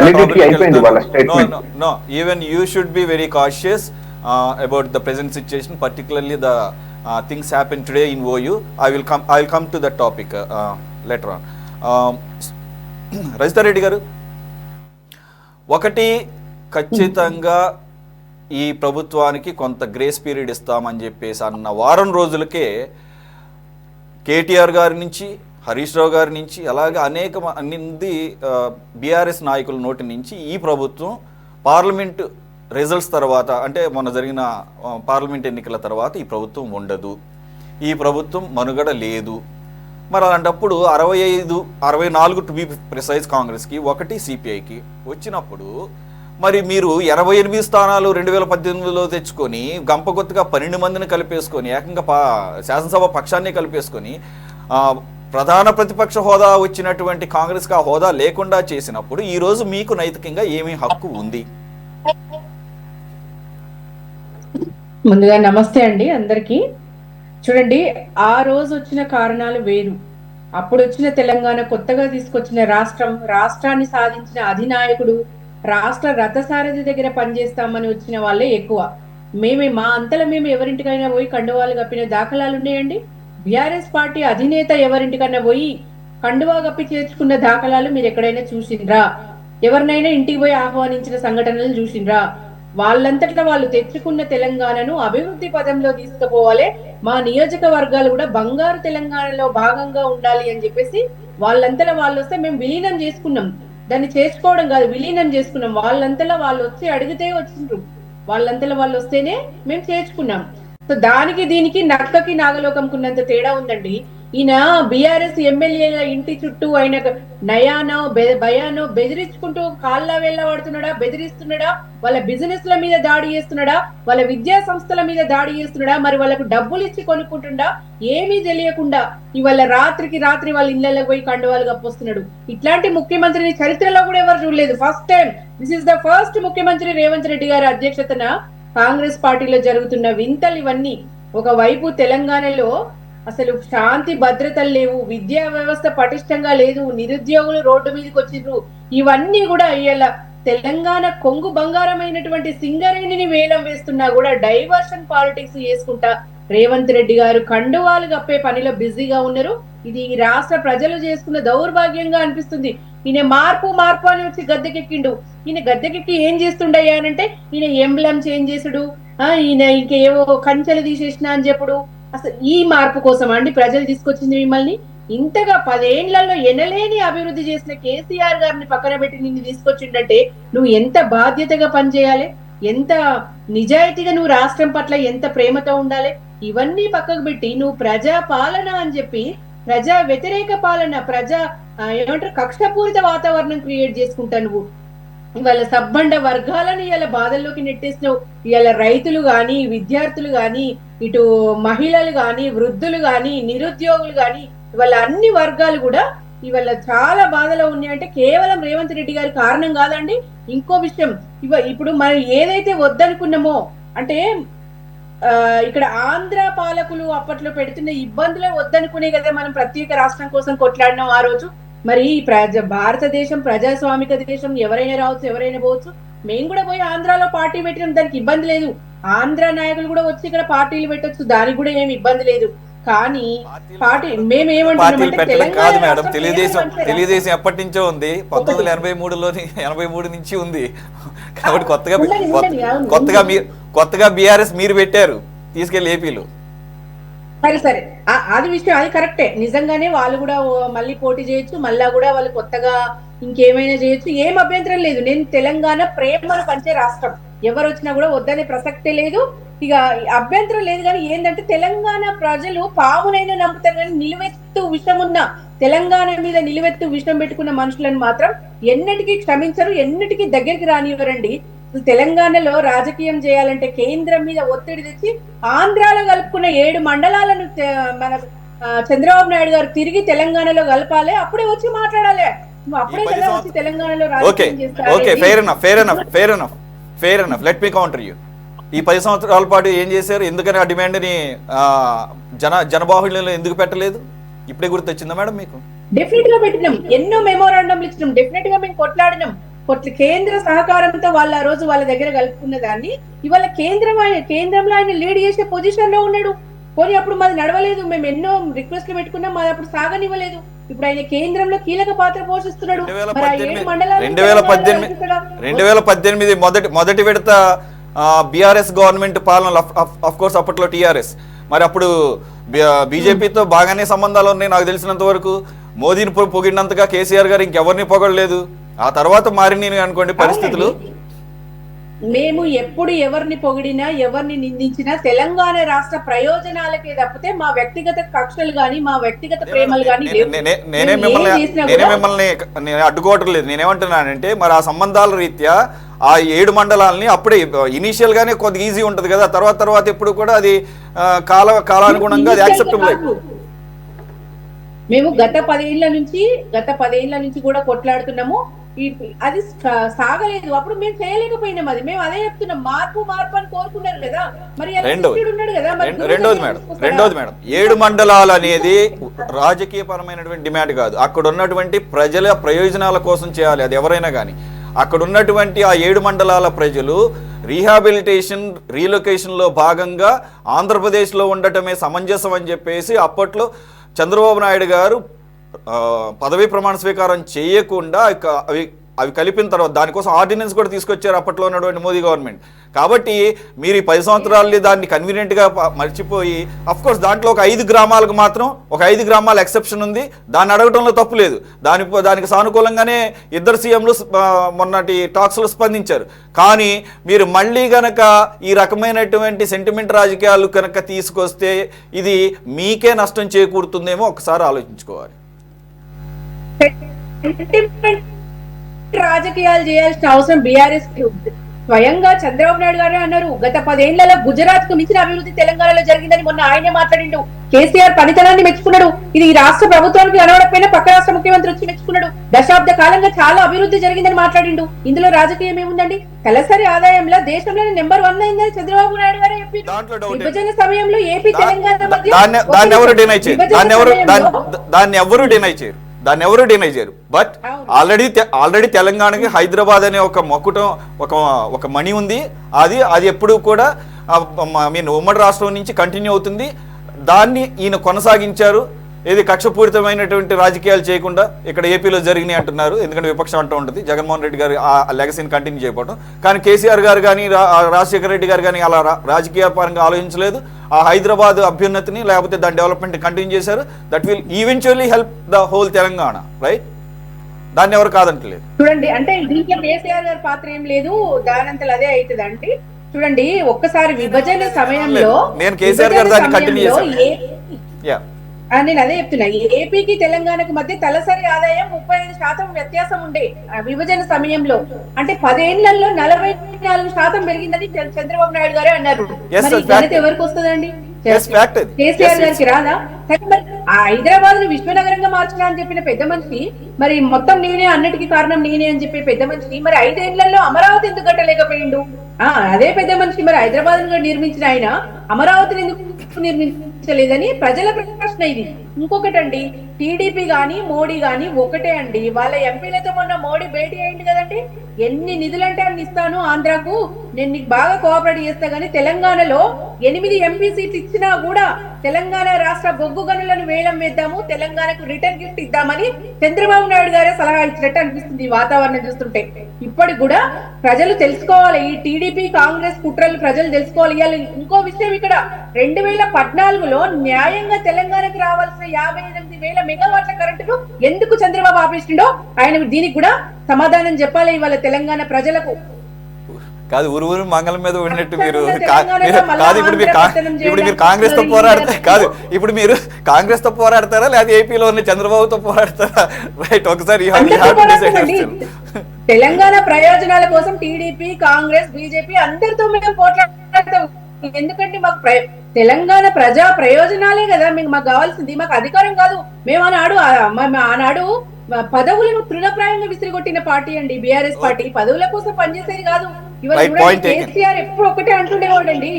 no, even you should be very cautious about the present situation, particularly the things happen today in OU. I'll come to that topic later on. Rajitha Reddy గారు, ఒకటి ఖచ్చితంగా ఈ ప్రభుత్వానికి కొంత గ్రేస్ పీరియడ్ ఇస్తామని చెప్పేసి అన్న వారం రోజులకే కేటీఆర్ గారి నుంచి, హరీష్ రావు గారి నుంచి, అలాగే అనేక మంది బీఆర్ఎస్ నాయకుల నోటి నుంచి ఈ ప్రభుత్వం పార్లమెంట్ రిజల్ట్స్ తర్వాత, అంటే మొన్న జరిగిన పార్లమెంట్ ఎన్నికల తర్వాత ఈ ప్రభుత్వం ఉండదు, ఈ ప్రభుత్వం మనుగడ లేదు. మరి అలాంటప్పుడు 64 టు బి ప్రిసైజ్ కాంగ్రెస్కి, 1 సిపిఐకి వచ్చినప్పుడు మరి మీరు 88 స్థానాలు 2018లో తెచ్చుకొని గంపగొత్తుగా 12 మందిని కలిపేసుకొని, ఏకంగా శాసనసభ పక్షాన్ని కలిపేసుకొని ప్రధాన ప్రతిపక్ష హోదా వచ్చినటువంటి కాంగ్రెస్కి ఆ హోదా లేకుండా చేసినప్పుడు ఈరోజు మీకు నైతికంగా ఏమీ హక్కు ఉంది? ముందుగా నమస్తే అండి అందరికీ. చూడండి, ఆ రోజు వచ్చిన కారణాలు వేరు. అప్పుడు వచ్చిన తెలంగాణ, కొత్తగా తీసుకొచ్చిన రాష్ట్రాన్ని సాధించిన అధినాయకుడు, రాష్ట్ర రథసారథి దగ్గర పనిచేస్తామని వచ్చిన వాళ్ళే ఎక్కువ. మా అంతలో మేము ఎవరింటికైనా పోయి కండువాలు కప్పిన దాఖలాలు ఉన్నాయండి. బీఆర్ఎస్ పార్టీ అధినేత ఎవరింటికైనా పోయి కండువా కప్పి చేర్చుకున్న దాఖలాలు మీరు ఎక్కడైనా చూసిండ్రా? ఎవరినైనా ఇంటికి పోయి ఆహ్వానించిన సంఘటనలు చూసిండ్రా? వాళ్ళంతటా వాళ్ళు తెచ్చుకున్న తెలంగాణను అభివృద్ధి పదంలో తీసుకుపోవాలి, మా నియోజకవర్గాలు కూడా బంగారు తెలంగాణలో భాగంగా ఉండాలి అని చెప్పేసి వాళ్ళంతటా వాళ్ళు వస్తే మేము విలీనం చేసుకున్నాం. దాన్ని చేసుకోవడం కాదు, విలీనం చేసుకున్నాం. వాళ్ళంతలా వాళ్ళు వచ్చి అడిగితే వచ్చిండ్రు, వాళ్ళంతలా వాళ్ళు వస్తేనే మేము చేర్చుకున్నాం. సో దానికి దీనికి నక్కకి నాగలోకంకున్నంత తేడా ఉందండి. ఈయన బీఆర్ఎస్ ఎమ్మెల్యేల ఇంటి చుట్టూ ఆయన నయానో భయానో బెదిరించుకుంటూ కాళ్ళ వెళ్ళబడుతున్నాడా, బెదిరిస్తున్నాడా, వాళ్ళ బిజినెస్ ల మీద దాడి చేస్తున్నాడా, వాళ్ళ విద్యా సంస్థల మీద దాడి చేస్తున్నాడా, మరి వాళ్ళకు డబ్బులు ఇచ్చి కొనుక్కుంటుండా, ఏమీ తెలియకుండా ఇవాళ రాత్రికి రాత్రి వాళ్ళ ఇళ్లలో పోయి కండువాలు కప్పొస్తున్నాడు. ఇట్లాంటి ముఖ్యమంత్రిని చరిత్రలో కూడా ఎవరు చూడలేదు. First time, this is the first ముఖ్యమంత్రి రేవంత్ రెడ్డి గారి అధ్యక్షతన కాంగ్రెస్ పార్టీలో జరుగుతున్న వింతలు ఇవన్నీ. ఒకవైపు తెలంగాణలో అసలు శాంతి భద్రతలు లేవు, విద్యా వ్యవస్థ పటిష్టంగా లేదు, నిరుద్యోగులు రోడ్డు మీదకి వచ్చిండ్రు. ఇవన్నీ కూడా ఇవాళ తెలంగాణ కొంగు బంగారమైనటువంటి సింగరేణిని వేలం వేస్తున్నా కూడా డైవర్షన్ పాలిటిక్స్ చేసుకుంటా రేవంత్ రెడ్డి గారు కండువాలు కప్పే పనిలో బిజీగా ఉన్నారు. ఇది ఈ రాష్ట్ర ప్రజలు చేసుకున్న దౌర్భాగ్యంగా అనిపిస్తుంది. ఈయన మార్పు అని వచ్చి గద్దెకెక్కిండు. ఈయన గద్దెకెక్కి ఏం చేస్తుండయ్యా అంటే, ఈయన ఎంబ్లం చేంజ్ చేసుడు, ఈయన ఇంకేవో కంచెలు తీసేసిన అని చెప్పుడు. అసలు ఈ మార్పు కోసం అండి ప్రజలు తీసుకొచ్చింది మిమ్మల్ని? ఇంతగా 10 ఏళ్లలో ఎనలేని అభివృద్ధి చేసిన కేసీఆర్ గారిని పక్కన పెట్టి నిన్ను తీసుకొచ్చిండంటే నువ్వు ఎంత బాధ్యతగా పనిచేయాలి, ఎంత నిజాయితీగా నువ్వు రాష్ట్రం పట్ల ఎంత ప్రేమతో ఉండాలి. ఇవన్నీ పక్కకు పెట్టి నువ్వు ప్రజా పాలన అని చెప్పి ప్రజా వ్యతిరేక పాలన, ఏమంటారు కక్షపూరిత వాతావరణం క్రియేట్ చేసుకుంటా నువ్వు. ఇవాళ సబ్బండ వర్గాలను ఇవాళ బాధల్లోకి నెట్టేసినావు. ఇవాళ రైతులు గాని, విద్యార్థులు గాని, ఇటు మహిళలు గాని, వృద్ధులు గాని, నిరుద్యోగులు గాని, ఇవాళ అన్ని వర్గాలు కూడా ఇవాళ చాలా బాధలో ఉన్నాయంటే కేవలం రేవంత్ రెడ్డి గారి కారణం కాదండి. ఇంకో విషయం, ఇప్పుడు మనం ఏదైతే వద్దనుకున్నామో అంటే ఇక్కడ ఆంధ్ర పాలకులు అప్పట్లో పెడుతున్న ఇబ్బందులు వద్దనుకునే కదా మనం ప్రత్యేక రాష్ట్రం కోసం కొట్లాడినాం ఆ రోజు. మరి భారతదేశం ప్రజాస్వామిక దేశం, ఎవరైనా రావచ్చు, ఎవరైనా పోవచ్చు. మేము కూడా పోయి ఆంధ్రాలో పార్టీ పెట్టినాం, దానికి ఇబ్బంది లేదు. ఆంధ్ర నాయకులు కూడా వచ్చి ఇక్కడ పార్టీలు పెట్టొచ్చు, దానికి కూడా ఏమి ఇబ్బంది లేదు. కానీ పార్టీ కాదు మేడం, తెలుగుదేశం ఎప్పటి నుంచో ఉంది, 1983 నుంచి ఉంది. కాబట్టి కొత్తగా బీఆర్ఎస్ మీరు పెట్టారు తీసుకెళ్లి ఏపీలో. సరే అది విషయం, అది కరెక్టే. నిజంగానే వాళ్ళు కూడా మళ్ళీ పోటీ చేయొచ్చు, మళ్ళా కూడా వాళ్ళు కొత్తగా ఇంకేమైనా చేయొచ్చు, ఏం అభ్యంతరం లేదు. నేను తెలంగాణ ప్రేమను పంచే రాష్ట్రం, ఎవరు వచ్చినా కూడా వద్దనే ప్రసక్తే లేదు, ఇక అభ్యంతరం లేదు. కానీ ఏంటంటే తెలంగాణ ప్రజలు పామునైనా నమ్ముతారు, కానీ నిలువెత్తు విషం ఉన్న తెలంగాణ మీద నిలువెత్తు విషం పెట్టుకున్న మనుషులను మాత్రం ఎన్నటికీ క్షమించరు, ఎన్నటికీ దగ్గరికి రానివ్వరండి. తెలంగాణలో రాజకీయం చేయాలంటే కేంద్రం మీద ఒత్తిడి తెచ్చి ఆంధ్రాలో కలుపుకున్న 7 మండలాలను మన చంద్రబాబు నాయుడు గారు తిరిగి తెలంగాణలో కలపాలి, అప్పుడే వచ్చి మాట్లాడాలి. అప్పుడే కదా వచ్చి తెలంగాణలో రాజకీయం చేస్తారు. Fair enough, let me counter you. ఈ 10 సంవత్సరాల పాటు ఏం చేశారు? ఎందుకని ఆ డిమాండ్ని జనబాహుళ్యంలో ఎందుకు పెట్టలేదు? ఇప్పుడే గుర్తొచ్చిందా మేడం మీకు? డెఫినెట్ గా పెట్టినాం, ఎన్నో మెమోరాండంలు ఇచ్చినాం, డెఫినెట్ గా మేము కొట్లాడినాం. కేంద్ర సహకారంతో వాళ్ళ ఆ రోజు వాళ్ళ దగ్గర కలుపుకున్న దాన్ని ఇవాళ కేంద్రంలో ఆయన లీడ్ చేసే పొజిషన్ లో ఉన్నాడు. పోనీ అప్పుడు మాది నడవలేదు, మేము ఎన్నో రిక్వెస్ట్లు పెట్టుకున్నాం, మాది అప్పుడు సాగనివ్వలేదు. ఇప్పుడు ఆయన కేంద్రంలో కీలక పాత్ర పోషిస్తున్నాడు. 2018 మొదటి విడత బీఆర్ఎస్ గవర్నమెంట్ పాలన, ఆఫ్ కోర్స్ అప్పట్లో టీఆర్ఎస్, మరి అప్పుడు బీజేపీతో బాగానే సంబంధాలు ఉన్నాయి నాకు తెలిసినంత వరకు. మోదీని పొగిడినంతగా కేసీఆర్ గారు ఇంకెవరిని పొగడలేదు. ఆ తర్వాత మారినాయి అనుకోండి పరిస్థితులు. మేము ఎప్పుడు ఎవరిని పొగిడినా, ఎవరిని నిందించినా తెలంగాణ రాష్ట్ర ప్రయోజనాలకే తప్పితే మా వ్యక్తిగత కక్షలు గాని, మా వ్యక్తిగత ప్రేమలు గాని నేనే మిమ్మల్ని అడ్డుకోవటం లేదు. నేనేమంటున్నానంటే మరి ఆ సంబంధాల రీత్యా ఆ 7 మండలాలని అప్పుడే ఇనీషియల్ గానే కొద్దిగా ఈజీ ఉంటది కదా, తర్వాత ఎప్పుడు కూడా అది కాలానుగుణంగా అది యాక్సెప్టబుల్. మేము గత 10 ఏళ్ల నుంచి కూడా కొట్లాడుతున్నాము, అది సాగలేదు. అప్పుడు మేము చేయలేకపోయినాం, అది మేము అదే చెప్తున్నాం. మార్పు అని కోరుకున్నారు కదా, మరి రెండోది మేడం 7 మండలాలు అనేది రాజకీయ పరమైనటువంటి డిమాండ్ కాదు, అక్కడ ఉన్నటువంటి ప్రజల ప్రయోజనాల కోసం చేయాలి అది ఎవరైనా కానీ. అక్కడ ఉన్నటువంటి ఆ 7 మండలాల ప్రజలు రీహాబిలిటేషన్ రీలొకేషన్లో భాగంగా ఆంధ్రప్రదేశ్లో ఉండటమే సమంజసం అని చెప్పేసి అప్పట్లో చంద్రబాబు నాయుడు గారు పదవీ ప్రమాణ స్వీకారం చేయకుండా అవి కలిపిన తర్వాత దానికోసం ఆర్డినెన్స్ కూడా తీసుకొచ్చారు అప్పట్లో ఉన్నటువంటి మోదీ గవర్నమెంట్. కాబట్టి మీరు ఈ 10 సంవత్సరాలు దాన్ని కన్వీనియంట్గా మర్చిపోయి, అఫ్కోర్స్ దాంట్లో ఒక 5 గ్రామాలకు మాత్రం ఒక 5 గ్రామాల ఎక్సెప్షన్ ఉంది, దాన్ని అడగడంలో తప్పు లేదు. దానికి సానుకూలంగానే ఇద్దరు సీఎంలు మొన్నటి టాక్స్లో స్పందించారు. కానీ మీరు మళ్ళీ గనక ఈ రకమైనటువంటి సెంటిమెంట్ రాజకీయాలు కనుక తీసుకొస్తే ఇది మీకే నష్టం చేకూరుతుందేమో ఒకసారి ఆలోచించుకోవాలి. రాజకీయాలు చేయాల్సిన అవసరం బీఆర్ఎస్ స్వయంగా చంద్రబాబు నాయుడు గారే అన్నారు. గత 10 ఏళ్లలో గుజరాత్ కు మించిన అభివృద్ధి తెలంగాణలో జరిగిందని మొన్న ఆయనే మాట్లాడిండు. కేసీఆర్ పనితనాన్ని మెచ్చుకున్నాడు. ఇది ఈ రాష్ట్ర ప్రభుత్వానికి కనబడకపోయినా పక్క రాష్ట్ర ముఖ్యమంత్రి వచ్చి మెచ్చుకున్నాడు. దశాబ్ద కాలంగా చాలా అభివృద్ధి జరిగిందని మాట్లాడిండు. ఇందులో రాజకీయం ఏముందండి? తలసరి ఆదాయంలో దేశంలోనే నెంబర్ 1 అయిందని చంద్రబాబు నాయుడు గారే చెప్పారు. విభజన సమయంలో ఏపీ తెలంగాణ మధ్య దాన్ని ఎవరు డినై చేయరు. బట్ ఆల్రెడీ తెలంగాణకి హైదరాబాద్ అనే ఒక మకుటం ఒక మణి ఉంది. అది ఎప్పుడు కూడా ఉమ్మడి రాష్ట్రం నుంచి కంటిన్యూ అవుతుంది. దాన్ని ఈయన కొనసాగించారు. ఏది కక్షపూరితమైనటువంటి రాజకీయాలు చేయకుండా ఇక్కడ ఏపీలో జరిగినాయి అంటున్నారు, ఎందుకంటే విపక్షం అంటూ ఉంటుంది. జగన్మోహన్ రెడ్డి గారు ఆ లెగసీని కంటిన్యూ చేయకపోవడం. కానీ కేసీఆర్ గారు కానీ రాజశేఖర రెడ్డి గారు కానీ అలా రాజకీయ పరంగా ఆలోచించలేదు. ఆ హైదరాబాద్ అభ్యున్నతిని లేకపోతే దాని డెవలప్మెంట్ కంటిన్యూ చేశారు. That will eventually help the whole Telangana, right? దాన్ని ఎవరు కాదంటలేదు. చూడండి, అంటే దీంట్లో కేసీఆర్ గారి పాత్ర ఏం లేదు, దానంతలో అదే అవుతుంది. అంటే చూడండి, ఒక్కసారి విభజన సమయంలో నేను కేసీఆర్ గారు దాన్ని కంటిన్యూ చేశాను. నేను అదే చెప్తున్నా, ఏపీకి తెలంగాణకు మధ్య తలసరి ఆదాయం 35% వ్యత్యాసం ఉండే విభజన సమయంలో. అంటే 10 ఏళ్లలో 44% పెరిగిందని చంద్రబాబు నాయుడు గారే అన్నారు. మరి ఘనత ఎవరికి వస్తుందండి? కేసీఆర్ గారికి రాదా? హైదరాబాద్ ను విశ్వనగరంగా మార్చడా అని చెప్పిన పెద్ద మనిషి, మరి మొత్తం నేనే, అన్నిటికీ కారణం నేనే అని చెప్పే పెద్ద మనిషి, మరి 5 ఏళ్లలో అమరావతి ఎందుకు కట్టలేకపోయిండు? అదే పెద్ద మనిషి మరి హైదరాబాద్ నిర్మించిన ఆయన అమరావతిని ఎందుకు నిర్మించలేదని ప్రజల ప్రశ్న ఇది. ఇంకొకటండి, టీడీపీ గాని మోడీ గాని ఒకటే అండి. వాళ్ళ ఎంపీలతో మొన్న మోడీ భేటీ అయింది కదండి. ఎన్ని నిధులంటే అన్ని ఇస్తాను ఆంధ్రాకు, నేను నీకు బాగా కోఆపరేట్ చేస్తా గానీ తెలంగాణలో 8 ఎంపీ సీట్లు ఇచ్చినా కూడా తెలంగాణ రాష్ట్ర బొగ్గు గనులను వేలం వేద్దాము, తెలంగాణకు రిటర్న్ గిఫ్ట్ ఇద్దామని చంద్రబాబు నాయుడు గారే సలహా ఇచ్చినట్టు అనిపిస్తుంది ఈ వాతావరణం చూస్తుంటే. ఇప్పటికి కూడా ప్రజలు తెలుసుకోవాలి, ఈ టీడీపీ కాంగ్రెస్ కుట్రలు ప్రజలు తెలుసుకోవాలి. ఇంకో విషయం, ఇక్కడ 2014లో న్యాయంగా తెలంగాణకు రావాల్సిన 58,000 మెగావాట్ల కరెంటును ఎందుకు చంద్రబాబు ఆపేసిండో ఆయన దీనికి కూడా సమాధానం చెప్పాలి ఇవాళ తెలంగాణ ప్రజలకు. కాదు, ఊరు మంగళం మీద ఉన్నట్టు మీరు కాదు, ఇప్పుడు మీరు కాంగ్రెస్ తో పోరాడతారు కాదు, ఇప్పుడు మీరు కాంగ్రెస్ తో పోరాడతారా లేదా ఏపీలో ఉన్న చంద్రబాబుతో పోరాడతారా? రైట్, ఒకసారి తెలంగాణ ప్రయోజనాల కోసం టీడీపీ కాంగ్రెస్ బీజేపీ అందరితో మేము పోరాడతాం. ఎందుకంటే మాకు తెలంగాణ ప్రజా ప్రయోజనాలే కదా మాకు కావాల్సింది, మాకు అధికారం కాదు. మేము ఆనాడు పదవులను తృణప్రాయంగా విసిరిగొట్టిన పార్టీ అండి బీఆర్ఎస్ పార్టీ. పదవుల కోసం పనిచేసేది కాదు. ఇవాళ కేసీఆర్ ఎప్పుడు ఒకటే అంటుండేవాడండి,